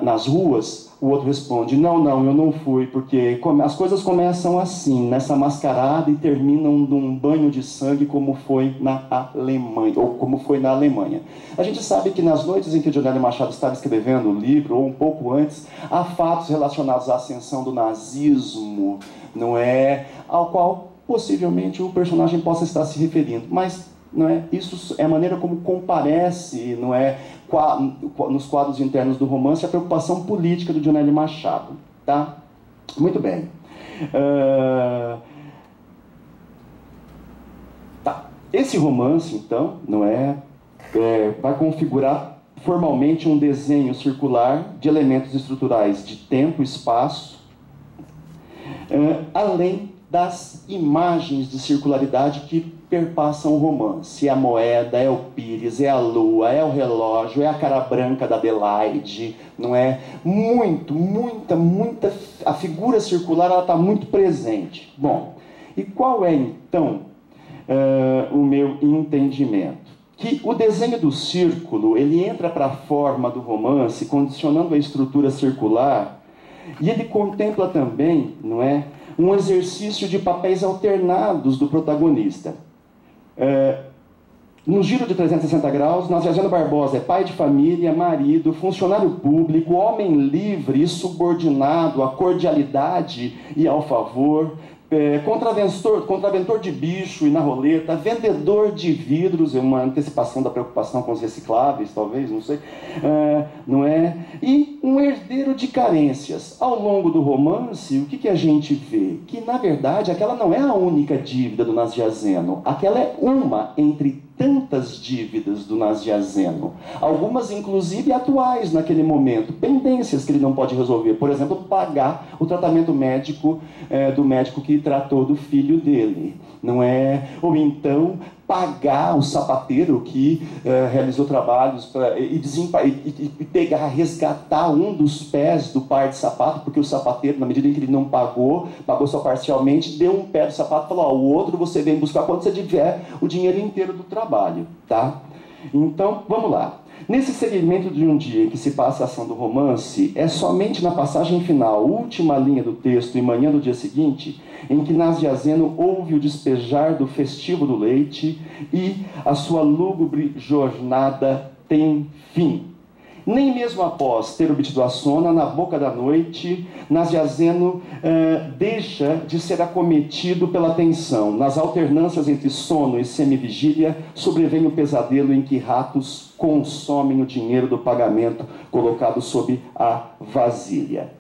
nas ruas? O outro responde: não, eu não fui, porque as coisas começam assim, nessa mascarada, e terminam num banho de sangue, como foi na Alemanha, ou como foi na Alemanha. A gente sabe que nas noites em que o Jonélio Machado estava escrevendo o livro, ou um pouco antes, há fatos relacionados à ascensão do nazismo, não é? Ao qual possivelmente o personagem possa estar se referindo, mas não é? Isso é a maneira como comparece, não é, nos quadros internos do romance, a preocupação política do Jonélio Machado, tá? Muito bem. Esse romance, então, não vai configurar formalmente um desenho circular de elementos estruturais de tempo e espaço, além das imagens de circularidade que perpassam o romance. É a moeda, é o pires, é a lua, é o relógio, é a cara branca da Adelaide, não é? Muita, a figura circular, ela está muito presente. Bom, e qual é, então, o meu entendimento? Que o desenho do círculo, ele entra para a forma do romance, condicionando a estrutura circular, e ele contempla também, não é, um exercício de papéis alternados do protagonista. No giro de 360 graus, Nazianzen Barbosa é pai de família, marido, funcionário público, homem livre e subordinado à cordialidade e ao favor, contraventor de bicho e na roleta, vendedor de vidros, é uma antecipação da preocupação com os recicláveis, talvez, não sei, não é? E um herdeiro de carências. Ao longo do romance, o que a gente vê? Que, na verdade, aquela não é a única dívida do Nasiazeno, aquela é uma entre tantas dívidas do Nasiazeno, algumas inclusive atuais naquele momento, pendências que ele não pode resolver, por exemplo, pagar o tratamento médico do médico que tratou do filho dele, não é? Ou então pagar o sapateiro que realizou trabalhos e pegar, resgatar um dos pés do par de sapato, porque o sapateiro, na medida em que ele não pagou só parcialmente, deu um pé do sapato e falou: o outro você vem buscar quando você tiver o dinheiro inteiro do trabalho, tá? Então, vamos lá. Nesse segmento de um dia em que se passa a ação do romance, é somente na passagem final, última linha do texto e manhã do dia seguinte, em que Nasiazeno ouve o despejar do festivo do leite e a sua lúgubre jornada tem fim. Nem mesmo após ter obtido a sona, na boca da noite, Nasiazeno deixa de ser acometido pela tensão. Nas alternâncias entre sono e semivigília, sobrevém o pesadelo em que ratos consomem o dinheiro do pagamento colocado sob a vasilha.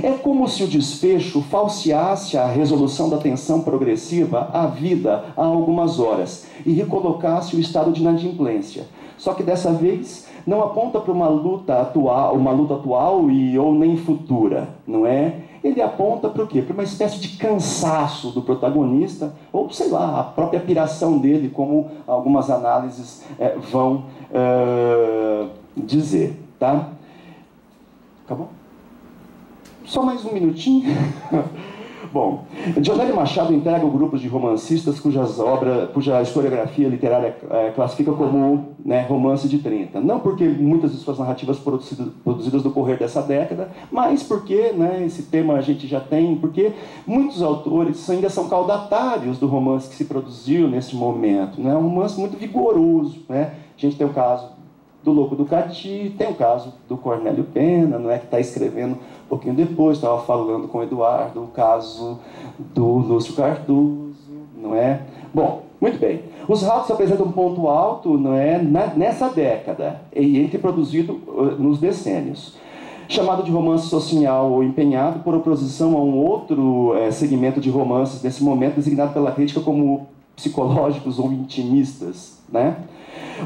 É como se o desfecho falseasse a resolução da tensão progressiva à vida há algumas horas e recolocasse o estado de inadimplência. Só que dessa vez não aponta para uma luta atual ou nem futura, não é? Ele aponta para o quê? Para uma espécie de cansaço do protagonista, ou sei lá, a própria piração dele, como algumas análises vão dizer, tá? Acabou? Só mais um minutinho. Bom, Dionélio Machado integra o grupo de romancistas cuja historiografia literária classifica como, né, romance de 30. Não porque muitas de suas narrativas produzidas no correr dessa década, mas porque, né, esse tema a gente já tem, porque muitos autores ainda são caudatários do romance que se produziu nesse momento. Né? Um romance muito vigoroso. Né? A gente tem o caso do Louco do Cati, tem o caso do Cornélio Pena, não é, que está escrevendo um pouquinho depois, estava falando com o Eduardo, o caso do Lúcio Cardoso, não é? Bom, muito bem. Os Ratos apresentam um ponto alto, não é, nessa década, e entre produzido nos decênios, chamado de romance social ou empenhado por oposição a um outro segmento de romances nesse momento, designado pela crítica como psicológicos ou intimistas, né?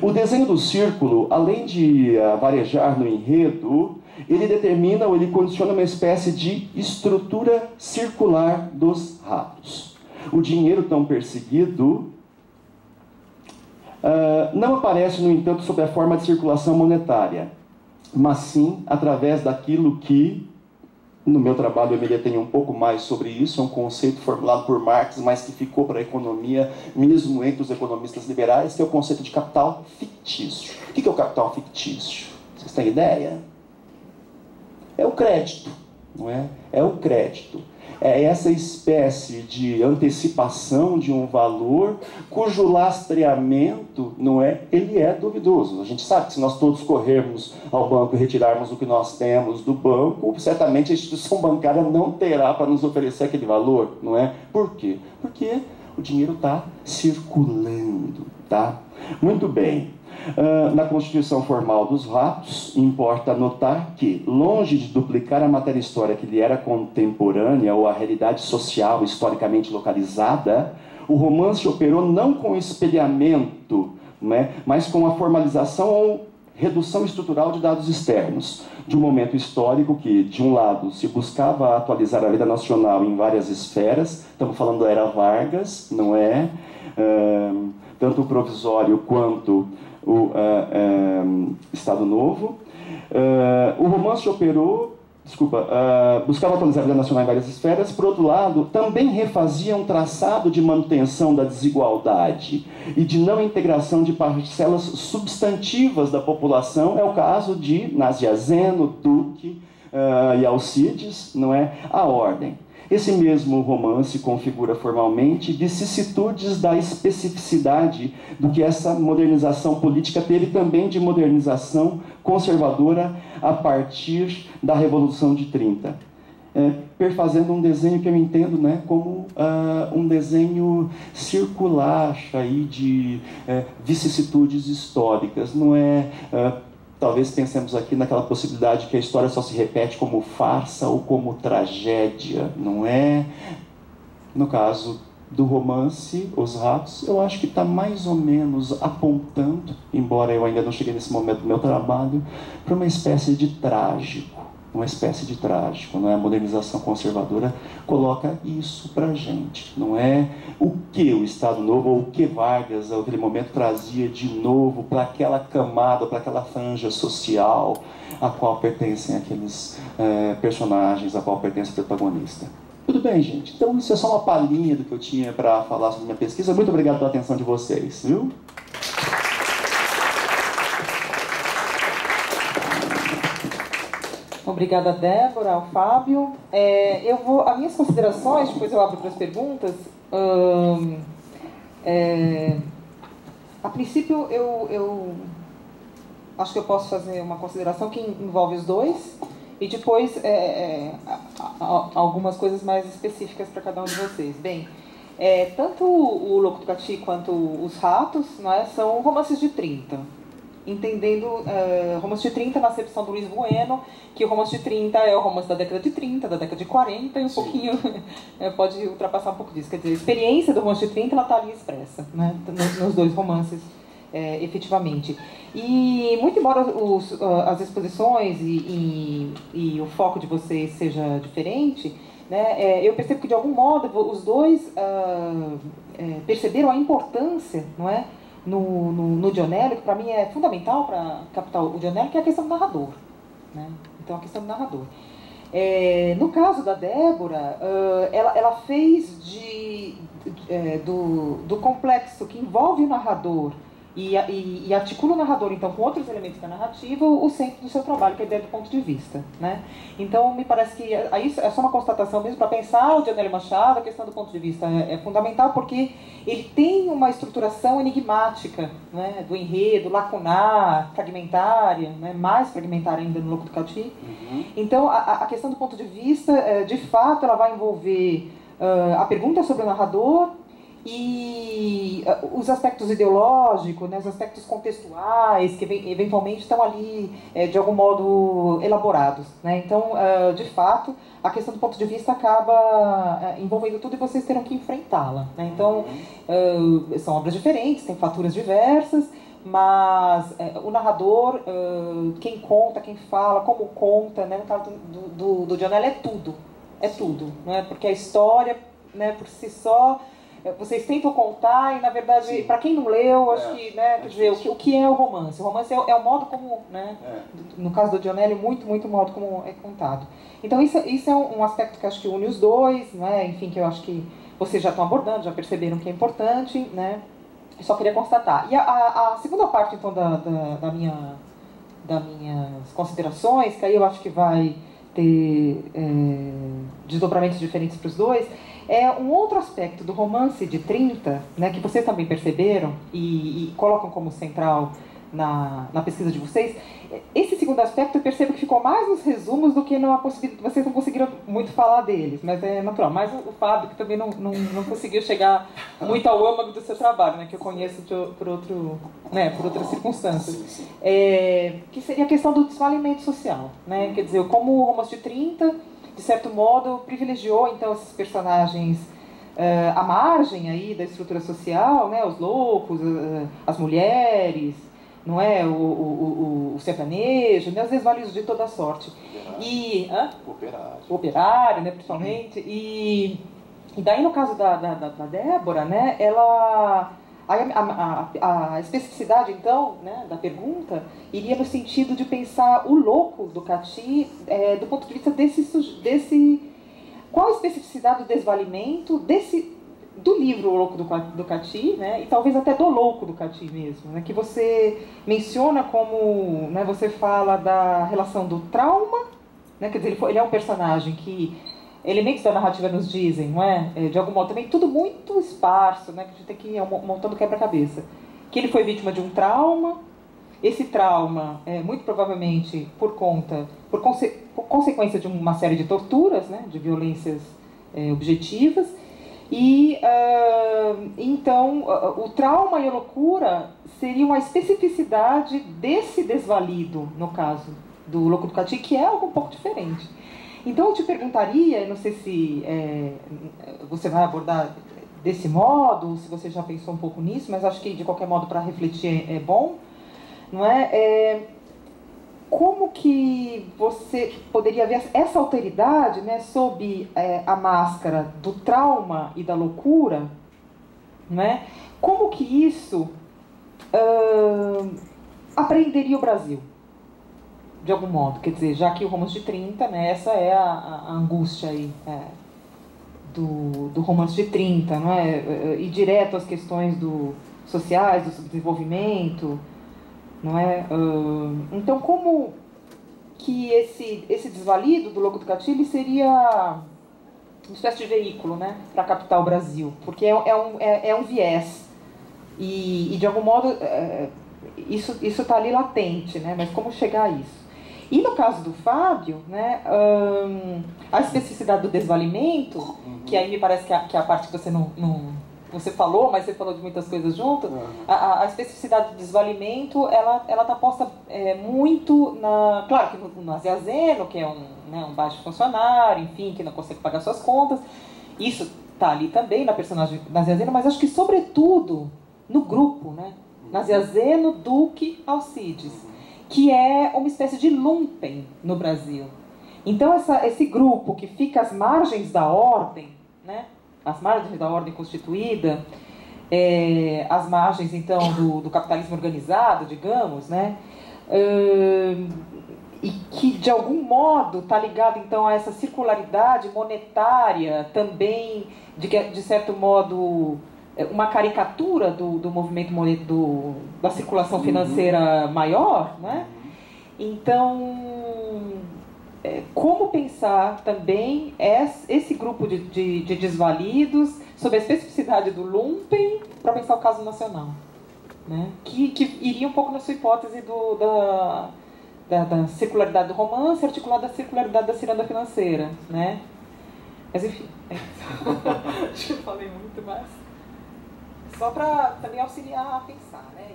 O desenho do círculo, além de varejar no enredo, ele determina ou ele condiciona uma espécie de estrutura circular dos ratos. O dinheiro tão perseguido não aparece, no entanto, sob a forma de circulação monetária, mas sim através daquilo que, no meu trabalho eu me detenho um pouco mais sobre isso, é um conceito formulado por Marx, mas que ficou para a economia, mesmo entre os economistas liberais, que é o conceito de capital fictício. O que é o capital fictício? Vocês têm ideia? É o crédito, não é? É o crédito. É essa espécie de antecipação de um valor cujo lastreamento, não é, ele é duvidoso. A gente sabe que se nós todos corrermos ao banco e retirarmos o que nós temos do banco, certamente a instituição bancária não terá para nos oferecer aquele valor, não é? Por quê? Porque o dinheiro está circulando, tá? Muito bem. Na constituição formal dos ratos, importa notar que, longe de duplicar a matéria histórica que lhe era contemporânea ou a realidade social historicamente localizada, o romance operou não com espelhamento, né, mas com a formalização ou redução estrutural de dados externos, de um momento histórico que, de um lado, se buscava atualizar a vida nacional em várias esferas, estamos falando da era Vargas, não é? Tanto o provisório quanto o Estado Novo. O romance buscava atualizar a vida nacional em várias esferas. Por outro lado, também refazia um traçado de manutenção da desigualdade e de não integração de parcelas substantivas da população. É o caso de Nasiazeno, Duque e Alcides, não é? A Ordem. Esse mesmo romance configura formalmente vicissitudes da especificidade do que essa modernização política teve também de modernização conservadora a partir da Revolução de 30. Perfazendo um desenho que eu entendo, né, como um desenho circular aí de vicissitudes históricas. Não é... Talvez pensemos aqui naquela possibilidade que a história só se repete como farsa ou como tragédia, não é? No caso do romance, Os Ratos, eu acho que está mais ou menos apontando, embora eu ainda não cheguei nesse momento do meu trabalho, para uma espécie de trágico. Uma espécie de trágico, não é? A modernização conservadora coloca isso para a gente, não é? O que o Estado Novo, ou o que Vargas, naquele momento, trazia de novo para aquela camada, para aquela franja social a qual pertencem aqueles personagens, a qual pertence o protagonista. Tudo bem, gente? Então isso é só uma palhinha do que eu tinha para falar sobre minha pesquisa. Muito obrigado pela atenção de vocês, viu? Obrigada, Débora, ao Fábio. As minhas considerações, depois eu abro para as perguntas. A princípio, eu acho que eu posso fazer uma consideração que envolve os dois, e depois algumas coisas mais específicas para cada um de vocês. Bem, tanto o Louco do Cati quanto Os Ratos, não é, são romances de 30. entendendo romance de 30 na acepção do Luiz Bueno, que o romance de 30 é o romance da década de 30, da década de 40, e um pouquinho pode ultrapassar um pouco disso. Quer dizer, a experiência do romance de 30 está ali expressa, né, nos dois romances, efetivamente. E, muito embora as exposições e o foco de vocês seja diferente, né, eu percebo que, de algum modo, os dois perceberam a importância, não é, no Dionélio, que para mim é fundamental para captar o Dionélio, que é a questão do narrador. Né? Então, a questão do narrador. No caso da Débora, ela fez do complexo que envolve o narrador e articula o narrador, então, com outros elementos da narrativa, o centro do seu trabalho, que é a ideia do ponto de vista. Né? Então, me parece que isso é só uma constatação mesmo para pensar o Dionélio Machado. A questão do ponto de vista é fundamental, porque ele tem uma estruturação enigmática, né, do enredo, lacunar, fragmentária, né, mais fragmentária ainda no Louco do Cati. Então, a questão do ponto de vista, de fato, ela vai envolver a pergunta sobre o narrador e os aspectos ideológicos, né, os aspectos contextuais, que eventualmente estão ali, de algum modo, elaborados. Né? Então, de fato, a questão do ponto de vista acaba envolvendo tudo e vocês terão que enfrentá-la. Né? Então, são obras diferentes, têm faturas diversas, mas o narrador, quem conta, quem fala, como conta, né? No caso do Dionélio é tudo. É tudo. Né? Porque a história, né, por si só, vocês tentam contar e, na verdade, para quem não leu, acho que, né, quer dizer, o que é o romance? O romance é o modo como, né, no caso do Dionélio, muito o modo como é contado. Então, isso é um aspecto que acho que une os dois, né, enfim, que eu acho que vocês já estão abordando, já perceberam que é importante, né, eu só queria constatar. E a segunda parte, então, das minhas considerações, que aí eu acho que vai ter desdobramentos diferentes para os dois, é um outro aspecto do romance de 30, né, que vocês também perceberam e colocam como central na pesquisa de vocês. Esse segundo aspecto eu percebo que ficou mais nos resumos do que na possibilidade. Vocês não conseguiram muito falar deles, mas é natural. Mas o Fábio, que também não conseguiu chegar muito ao âmago do seu trabalho, né, que eu conheço por outras circunstâncias. Que seria a questão do desvalimento social. Né? Quer dizer, como o romance de 30, de certo modo, privilegiou então esses personagens à margem aí da estrutura social, né? Os loucos, as mulheres, não é? O sertanejo, né? Os desvalidos de toda sorte. Operário, né? Principalmente. E daí, no caso da Débora, né? Ela... A especificidade, então, né, da pergunta iria no sentido de pensar o louco do Cati do ponto de vista desse... Qual a especificidade do desvalimento do livro O Louco do Cati, né, e talvez até do louco do Cati mesmo, né, que você menciona como... Né, você fala da relação do trauma, né, quer dizer, ele é um personagem que... Elementos da narrativa nos dizem, não é? De algum modo também, tudo muito esparso, né? Que a gente tem que ir montando quebra-cabeça. Que ele foi vítima de um trauma, esse trauma, muito provavelmente por consequência de uma série de torturas, né? De violências objetivas, e então o trauma e a loucura seriam a especificidade desse desvalido, no caso do Louco do Cati, que é algo um pouco diferente. Então, eu te perguntaria, não sei se você vai abordar desse modo, se você já pensou um pouco nisso, mas acho que, de qualquer modo, para refletir é bom, não é? Como que você poderia ver essa alteridade, né, sob a máscara do trauma e da loucura, não é? Como que isso apreenderia o Brasil? De algum modo, quer dizer, já que o romance de 30, né, essa é a angústia aí, do romance de 30, não é? E direto às questões sociais, do subdesenvolvimento, não é? Então, como que esse desvalido do Louco do Cati seria uma espécie de veículo, né, para captar o Brasil? Porque é um viés, e de algum modo isso está ali latente, né? Mas como chegar a isso? E no caso do Fábio, né, a especificidade do desvalimento, que aí me parece que é a parte que você não você falou, mas você falou de muitas coisas junto, a especificidade de desvalimento, ela está posta muito na... Claro que no asiazeno, que é um baixo funcionário, enfim, que não consegue pagar suas contas, isso está ali também na personagem asiazeno, mas acho que sobretudo no grupo, né? Asiazeno, Duque, Alcides, que é uma espécie de lumpen no Brasil. Então esse grupo que fica às margens da ordem, né? As margens da ordem constituída, as margens, então, do capitalismo organizado, digamos, né? E que, de algum modo, está ligado, então, a essa circularidade monetária, também, de certo modo, uma caricatura do movimento da circulação financeira maior, né? Então... como pensar também esse grupo de desvalidos sob a especificidade do lumpen para pensar o caso nacional, né? Que iria um pouco na sua hipótese da circularidade do romance articulada à circularidade da ciranda financeira, né? Mas enfim, acho que eu falei muito, mas só para também auxiliar a pensar, né?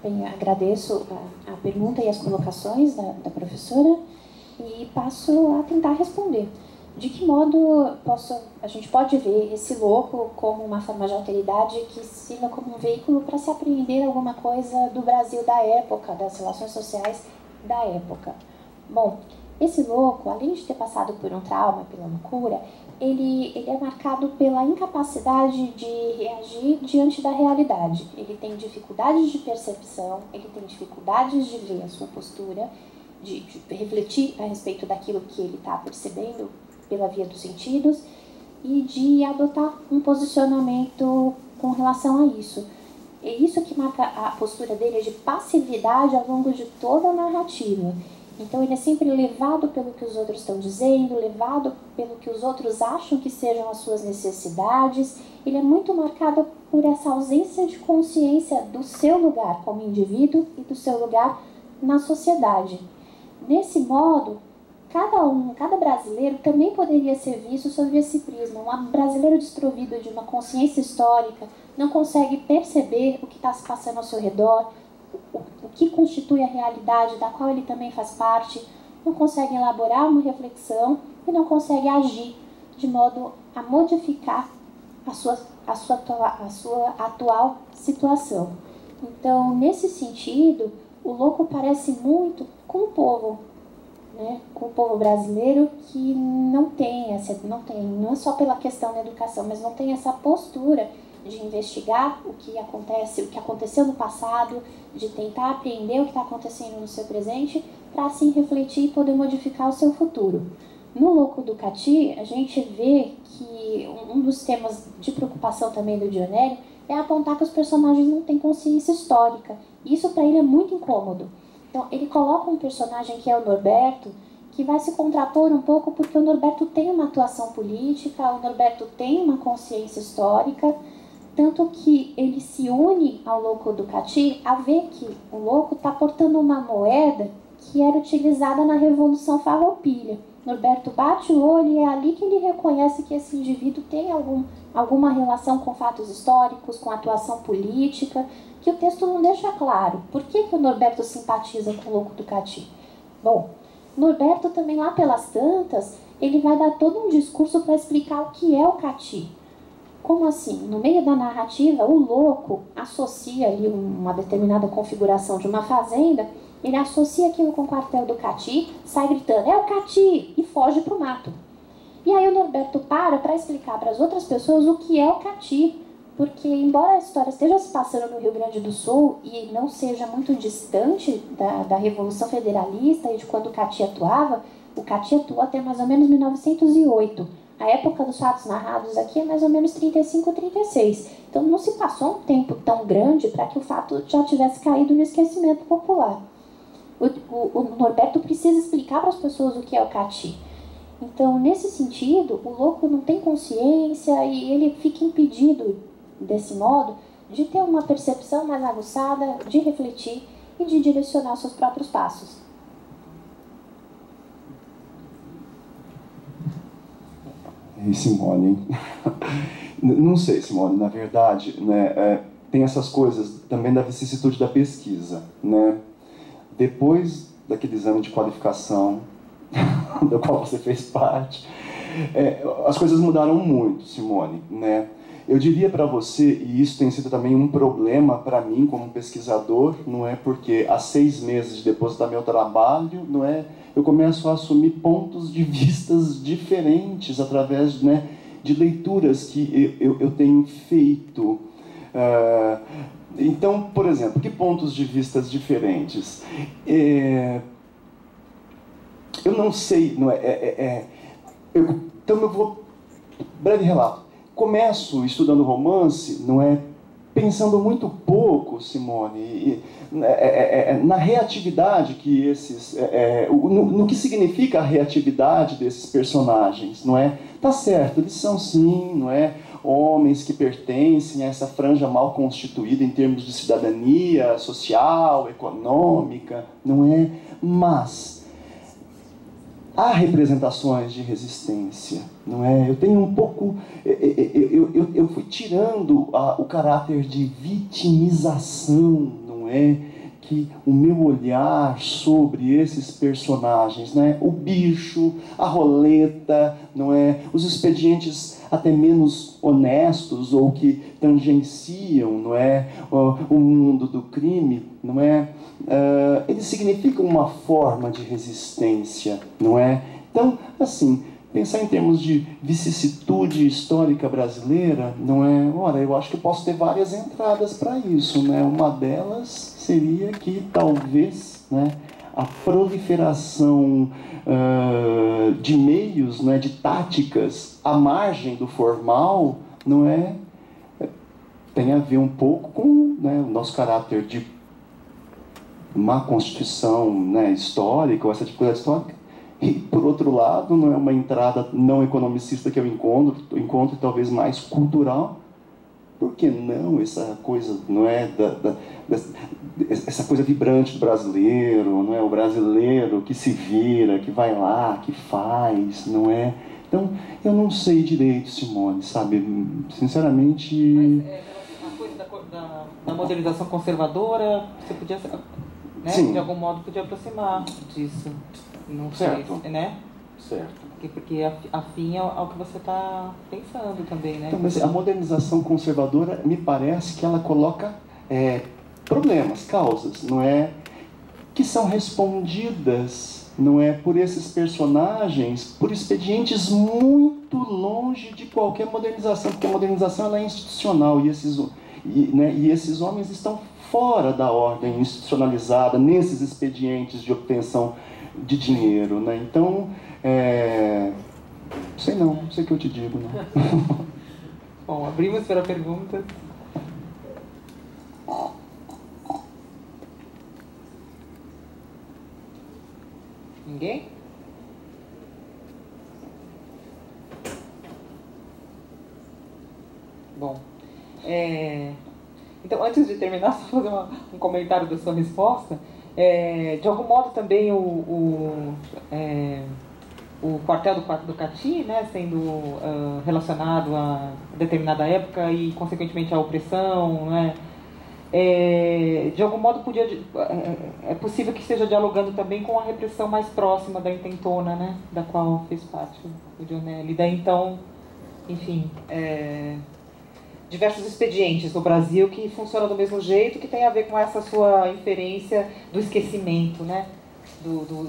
Bem, agradeço a pergunta e as colocações da professora e passo a tentar responder. De que modo a gente pode ver esse louco como uma forma de alteridade que sirva como um veículo para se apreender alguma coisa do Brasil da época, das relações sociais da época? Bom, esse louco, além de ter passado por um trauma, pela loucura, ele é marcado pela incapacidade de reagir diante da realidade. Ele tem dificuldades de percepção, ele tem dificuldades de ver a sua postura, de refletir a respeito daquilo que ele está percebendo pela via dos sentidos e de adotar um posicionamento com relação a isso. É isso que marca a postura dele de passividade ao longo de toda a narrativa. Então ele é sempre levado pelo que os outros estão dizendo, levado pelo que os outros acham que sejam as suas necessidades. Ele é muito marcado por essa ausência de consciência do seu lugar como indivíduo e do seu lugar na sociedade. Nesse modo, cada brasileiro também poderia ser visto sob esse prisma. Um brasileiro desprovido de uma consciência histórica não consegue perceber o que está se passando ao seu redor, o que constitui a realidade da qual ele também faz parte, não consegue elaborar uma reflexão e não consegue agir de modo a modificar a sua atual situação. Então, nesse sentido, o louco parece muito com o povo, né? Com o povo brasileiro que não é só pela questão da educação, mas não tem essa postura de investigar o que aconteceu no passado, de tentar aprender o que está acontecendo no seu presente, para assim refletir e poder modificar o seu futuro. No Louco do Cati, a gente vê que um dos temas de preocupação também do Dionélio é apontar que os personagens não têm consciência histórica. E isso para ele é muito incômodo. Então, ele coloca um personagem que é o Norberto, que vai se contrapor um pouco porque o Norberto tem uma atuação política, o Norberto tem uma consciência histórica, tanto que ele se une ao Louco do Cati a ver que o louco está portando uma moeda que era utilizada na Revolução Farroupilha. Norberto bate o olho e é ali que ele reconhece que esse indivíduo tem alguma relação com fatos históricos, com atuação política, que o texto não deixa claro. Por que o Norberto simpatiza com o Louco do Cati? Bom, Norberto também lá pelas tantas, ele vai dar todo um discurso para explicar o que é o Cati. Como assim? No meio da narrativa, o louco associa ali uma determinada configuração de uma fazenda, ele associa aquilo com o quartel do Cati, sai gritando, é o Cati, e foge para o mato. E aí o Norberto para explicar para as outras pessoas o que é o Cati, porque embora a história esteja se passando no Rio Grande do Sul e não seja muito distante da Revolução Federalista e de quando o Cati atuava, o Cati atua até mais ou menos 1908. A época dos fatos narrados aqui é mais ou menos 35, 36. Então não se passou um tempo tão grande para que o fato já tivesse caído no esquecimento popular. O Norberto precisa explicar para as pessoas o que é o Cati. Então, nesse sentido, o louco não tem consciência e ele fica impedido, desse modo, de ter uma percepção mais aguçada, de refletir e de direcionar seus próprios passos. E Simone, não sei, Simone, na verdade, né, tem essas coisas também da vicissitude da pesquisa, né? Depois daquele exame de qualificação do qual você fez parte, as coisas mudaram muito, Simone, né? Eu diria para você, e isso tem sido também um problema para mim como pesquisador, não é? Porque há 6 meses de depositar meu trabalho, não é? Eu começo a assumir pontos de vistas diferentes através, né, de leituras que eu tenho feito. Então, por exemplo, que pontos de vistas diferentes? Eu não sei, não então eu vou... Breve relato. Começo estudando romance, não é? Pensando muito pouco, Simone, na reatividade que esses... no que significa a reatividade desses personagens, não é? Tá certo, eles são sim, não é? Homens que pertencem a essa franja mal constituída em termos de cidadania social, econômica, não é? Mas há representações de resistência, não é? Eu tenho um pouco... Eu fui tirando o caráter de vitimização, não é? Que o meu olhar sobre esses personagens, né? O bicho, a roleta, não é? Os expedientes até menos honestos ou que tangenciam, não é? O mundo do crime, não é? Eles significam uma forma de resistência, não é? Então, assim, pensar em termos de vicissitude histórica brasileira, não é? Ora, eu acho que eu posso ter várias entradas para isso, né? Uma delas seria que talvez, né, a proliferação de meios, né, de táticas à margem do formal, não é? Tem a ver um pouco com, né, o nosso caráter de má constituição, né, histórica, ou essa dificuldade histórica. E, por outro lado, não é uma entrada não economicista que eu encontro talvez mais cultural. Por que não essa coisa, não é, essa coisa vibrante do brasileiro, não é? O brasileiro que se vira, que vai lá, que faz, não é? Então, eu não sei direito, Simone, sabe? Sinceramente... Mas a coisa da modernização conservadora, você podia, né, sim, de algum modo, podia aproximar disso. Não certo, sei, né? Certo. Porque afim ao que você está pensando também, né? Então, mas a modernização conservadora, me parece que ela coloca problemas, causas, não é? Que são respondidas, não é? Por esses personagens, por expedientes muito longe de qualquer modernização, porque a modernização ela é institucional e esses homens estão fora da ordem institucionalizada, nesses expedientes de obtenção de dinheiro, né? Então, não sei o que eu te digo, não. Bom, abrimos para perguntas. Ninguém? Bom, então, antes de terminar, só fazer um comentário da sua resposta. De algum modo também o quartel do Cati, né, sendo relacionado a determinada época e, consequentemente, à opressão, né, de algum modo é possível que esteja dialogando também com a repressão mais próxima da intentona, né, da qual fez parte o Dionelli. Daí, então, enfim, diversos expedientes no Brasil que funcionam do mesmo jeito, que tem a ver com essa sua inferência do esquecimento, né?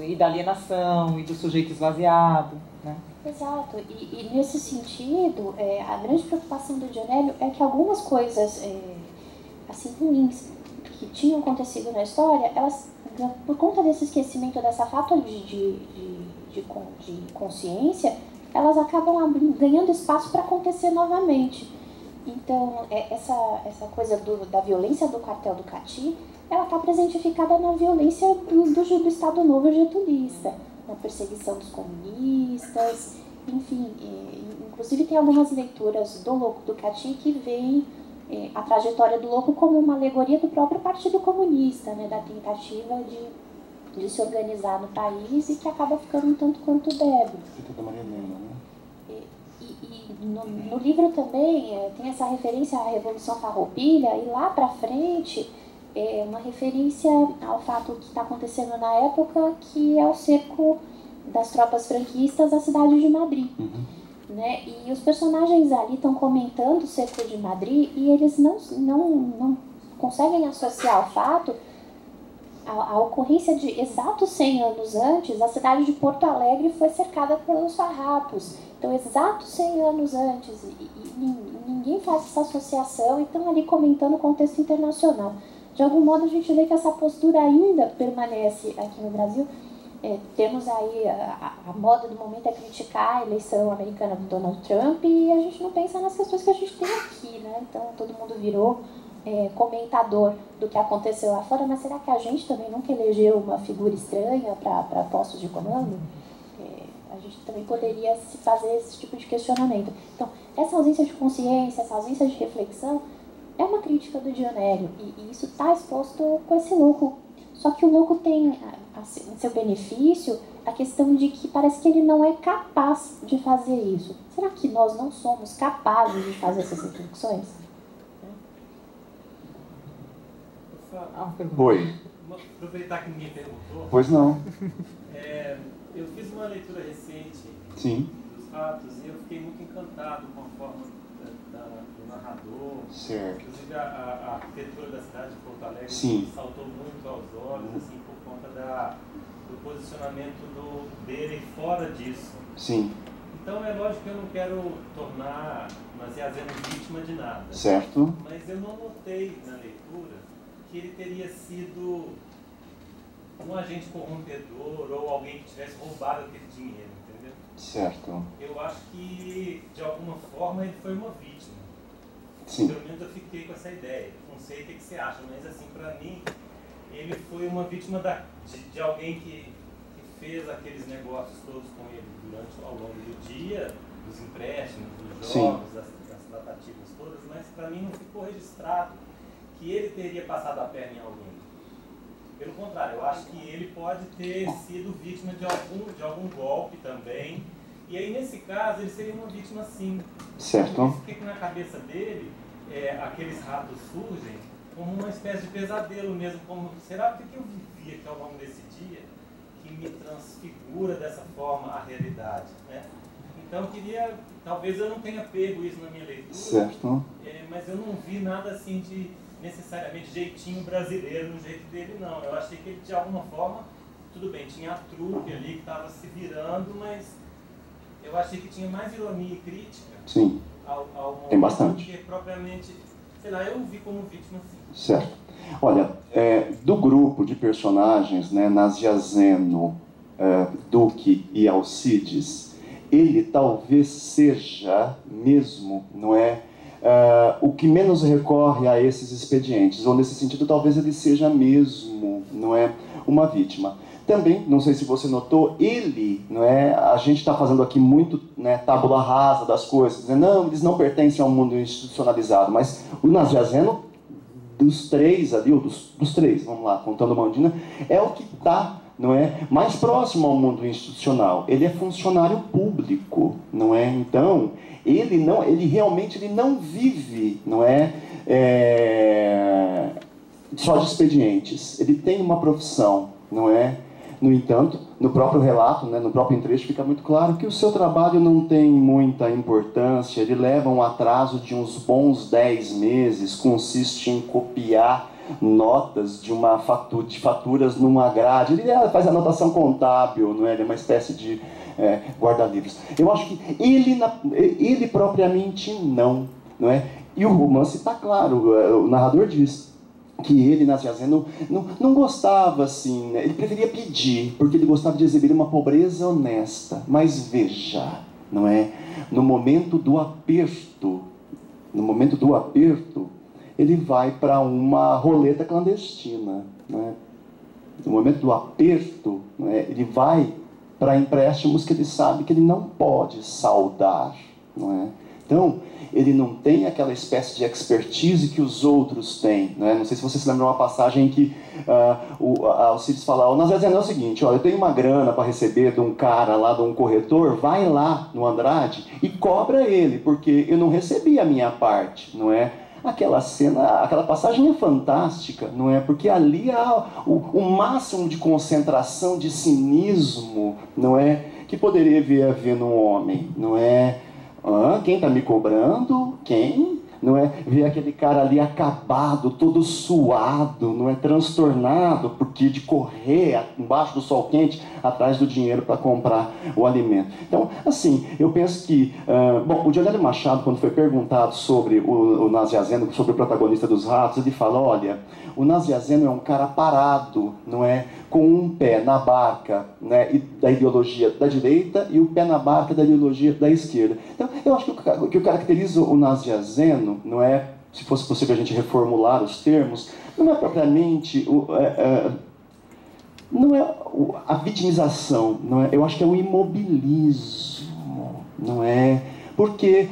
E da alienação, e do sujeito esvaziado, né? Exato, e nesse sentido, a grande preocupação do Dionelli é que algumas coisas assim ruins que tinham acontecido na história, elas, por conta desse esquecimento, dessa falta de consciência, elas acabam ganhando espaço para acontecer novamente. Então, essa coisa da violência do quartel do Cati, ela está presentificada na violência do Estado Novo getulista, na perseguição dos comunistas, enfim. Inclusive, tem algumas leituras do Louco do Cati que veem a trajetória do Louco como uma alegoria do próprio Partido Comunista, né, da tentativa de se organizar no país e que acaba ficando um tanto quanto débil. Da Maria Helena, né? No livro também tem essa referência à Revolução Farroupilha, e lá para frente é uma referência ao fato que está acontecendo na época, que é o cerco das tropas franquistas à cidade de Madrid. Né? E os personagens ali estão comentando o cerco de Madrid, e eles não conseguem associar o fato à ocorrência de exatos 100 anos antes, a cidade de Porto Alegre foi cercada pelos farrapos. Então, exatos 100 anos antes, e ninguém faz essa associação, e estão ali comentando o contexto internacional. De algum modo, a gente vê que essa postura ainda permanece aqui no Brasil. Temos aí a moda do momento é criticar a eleição americana do Donald Trump, e a gente não pensa nas questões que a gente tem aqui, né? Então, todo mundo virou comentador do que aconteceu lá fora, mas será que a gente também nunca elegeu uma figura estranha para postos de comando? A gente também poderia se fazer esse tipo de questionamento. Então, essa ausência de consciência, essa ausência de reflexão é uma crítica do Dionélio, e isso está exposto com esse louco. Só que o louco tem em seu benefício a questão de que parece que ele não é capaz de fazer isso. Será que nós não somos capazes de fazer essas reflexões? Oi. Aproveitar que ninguém perguntou. Pois não. Eu fiz uma leitura recente Sim. dos Ratos, e eu fiquei muito encantado com a forma do narrador. Certo. Inclusive a arquitetura da cidade de Porto Alegre. Sim. Saltou muito aos olhos, assim, por conta do posicionamento dele fora disso. Sim. Então é lógico que eu não quero tornar Naziazeno vítima de nada. Certo. Mas eu não notei na leitura que ele teria sido um agente corrompedor ou alguém que tivesse roubado aquele dinheiro, entendeu? Certo. Eu acho que, de alguma forma, ele foi uma vítima. Sim. Pelo menos eu fiquei com essa ideia. Não sei o que você acha, mas assim, pra mim, ele foi uma vítima de alguém que fez aqueles negócios todos com ele ao longo do dia, dos empréstimos, dos jogos, das tratativas todas, mas pra mim não ficou registrado que ele teria passado a perna em alguém. Pelo contrário, eu acho que ele pode ter sido vítima de algum golpe também. E aí, nesse caso, ele seria uma vítima sim. Certo. Porque na cabeça dele, aqueles ratos surgem como uma espécie de pesadelo mesmo. Como, será que eu vivi aqui ao longo desse dia que me transfigura dessa forma a realidade? Né? Então, eu queria... Talvez eu não tenha pego isso na minha leitura. Certo. Mas eu não vi nada assim de... necessariamente jeitinho brasileiro no jeito dele, não. Eu achei que ele, de alguma forma, tudo bem, tinha a trupe ali que estava se virando, mas eu achei que tinha mais ironia e crítica. Sim. Tem bastante. Do que propriamente, sei lá, eu o vi como vítima, sim. Certo. Olha, do grupo de personagens, né, Naziazeno, Duque e Alcides, ele talvez seja mesmo, não é? O que menos recorre a esses expedientes, ou nesse sentido talvez ele seja mesmo, não é, uma vítima. Também, não sei se você notou, ele, não é, a gente está fazendo aqui muito, né, tábula rasa das coisas, né, não, eles não pertencem ao mundo institucionalizado, mas o Naziazeno, dos três ali, ou dos três, vamos lá, contando Mandina, é o que está, não é, mais próximo ao mundo institucional. Ele é funcionário público, não é? Então, ele realmente não vive, não é, só de expedientes. Ele tem uma profissão, não é? No entanto, no próprio relato, né, no próprio trecho, fica muito claro que o seu trabalho não tem muita importância. Ele leva um atraso de uns bons 10 meses, consiste em copiar notas de faturas numa grade. Ele faz anotação contábil, não é? Ele é uma espécie de guarda-livros. Eu acho que ele propriamente não é? E o romance está claro, o narrador diz que ele, Naziazeno, não gostava assim, né? Ele preferia pedir, porque ele gostava de exibir uma pobreza honesta. Mas veja, não é? No momento do aperto, ele vai para uma roleta clandestina, né? No momento do aperto, né, ele vai para empréstimos que ele sabe que ele não pode saldar, não é? Então, ele não tem aquela espécie de expertise que os outros têm, né? Não sei se você se lembra uma passagem em que o Alcides fala: o Nazianzeno é o seguinte, olha, eu tenho uma grana para receber de um cara lá, de um corretor, vai lá no Andrade e cobra ele, porque eu não recebi a minha parte, não é? Aquela cena, aquela passagem é fantástica, não é? Porque ali há o máximo de concentração de cinismo, não é? Que poderia haver no homem, não é? Quem está me cobrando? Quem? Não é? Ver aquele cara ali acabado, todo suado, não é? Transtornado, porque de correr embaixo do sol quente atrás do dinheiro para comprar o alimento. Então, assim, eu penso que... bom, o Dionélio Machado, quando foi perguntado sobre o Nazianzeno, sobre o protagonista dos ratos, ele fala: olha, o Nazianzeno é um cara parado, não é? Com um pé na barca, né, da ideologia da direita e o pé na barca da ideologia da esquerda. Então, eu acho que o que caracteriza o Nazianzeno, não é, se fosse possível a gente reformular os termos, não é propriamente a vitimização, não é? Eu acho que é o imobilismo, não é? Porque,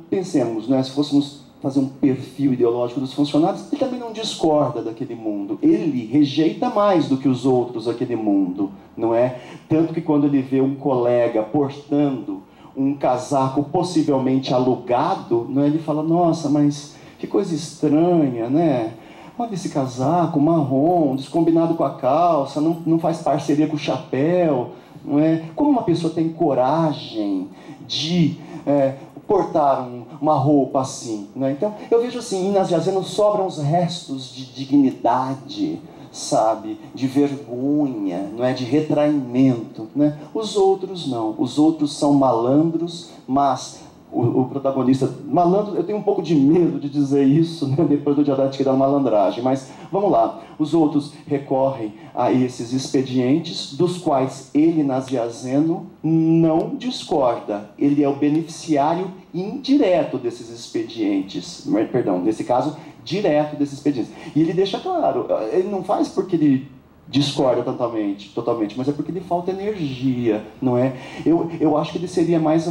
pensemos, né, se fôssemos fazer um perfil ideológico dos funcionários, ele também não discorda daquele mundo. Ele rejeita mais do que os outros aquele mundo, não é? Tanto que quando ele vê um colega portando um casaco possivelmente alugado, não é? Ele fala: nossa, mas que coisa estranha, né? Olha esse casaco marrom, descombinado com a calça, não faz parceria com o chapéu, não é? Como uma pessoa tem coragem de portar uma roupa assim, né? Então, eu vejo assim, em Nazianzeno sobram os restos de dignidade, sabe? De vergonha, não é? De retraimento, né? Os outros não. Os outros são malandros, mas o protagonista... Malandro, eu tenho um pouco de medo de dizer isso, né? Depois do Dialética da Malandragem, mas vamos lá. Os outros recorrem a esses expedientes, dos quais ele, Nazianzeno, não discorda. Ele é o beneficiário indireto desses expedientes. Perdão, nesse caso, direto desses expedientes. E ele deixa claro, ele não faz porque ele discorda totalmente, mas é porque lhe falta energia, não é? Eu acho que ele seria mais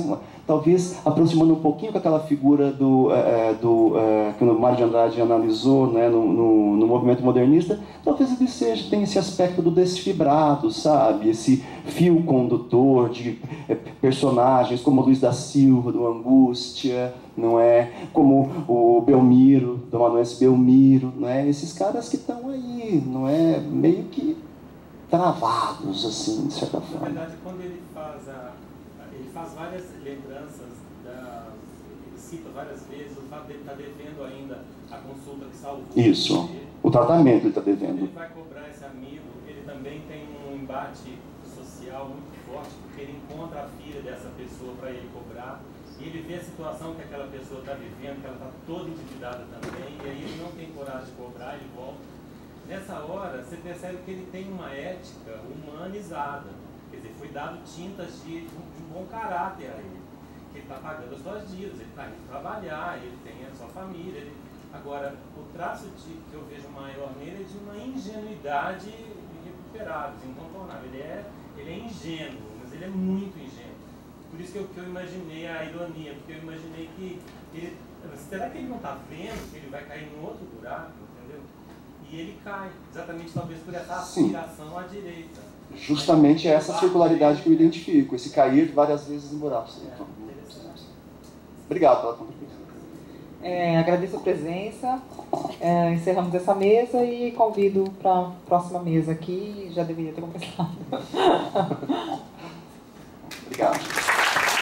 talvez aproximando um pouquinho com aquela figura que o Mário de Andrade analisou, né, no movimento modernista. Talvez ele tenha esse aspecto do desfibrado, sabe? Esse fio condutor de personagens como Luiz da Silva, do Angústia, não é? Como o Belmiro, do Amanuense Belmiro, não é? Esses caras que estão aí, não é? Meio que travados, assim, de certa forma. Na verdade, quando ele faz várias lembranças, ele cita várias vezes o fato de ele estar devendo ainda a consulta que salvou. Isso, o tratamento ele está devendo. Ele vai cobrar esse amigo, ele também tem um embate social muito forte, porque ele encontra a filha dessa pessoa para ele cobrar, e ele vê a situação que aquela pessoa está vivendo, que ela está toda endividada também, e aí ele não tem coragem de cobrar, ele volta. Nessa hora, você percebe que ele tem uma ética humanizada. Quer dizer, foi dado tintas de um bom caráter a ele. Que ele está pagando as suas dívidas, ele está indo trabalhar, ele tem a sua família. Agora, o traço que eu vejo maior nele é de uma ingenuidade irrecuperável, incontornável. Ele é ingênuo, mas ele é muito ingênuo. Por isso que eu imaginei a ironia, porque eu imaginei que ele... Será que ele não está vendo que ele vai cair num outro buraco, entendeu? E ele cai, exatamente talvez por essa aspiração à direita. Justamente essa circularidade que eu identifico, esse cair várias vezes em buracos. Obrigado pela contribuição. Agradeço a presença, encerramos essa mesa e convido para a próxima mesa aqui, já deveria ter começado. Obrigado.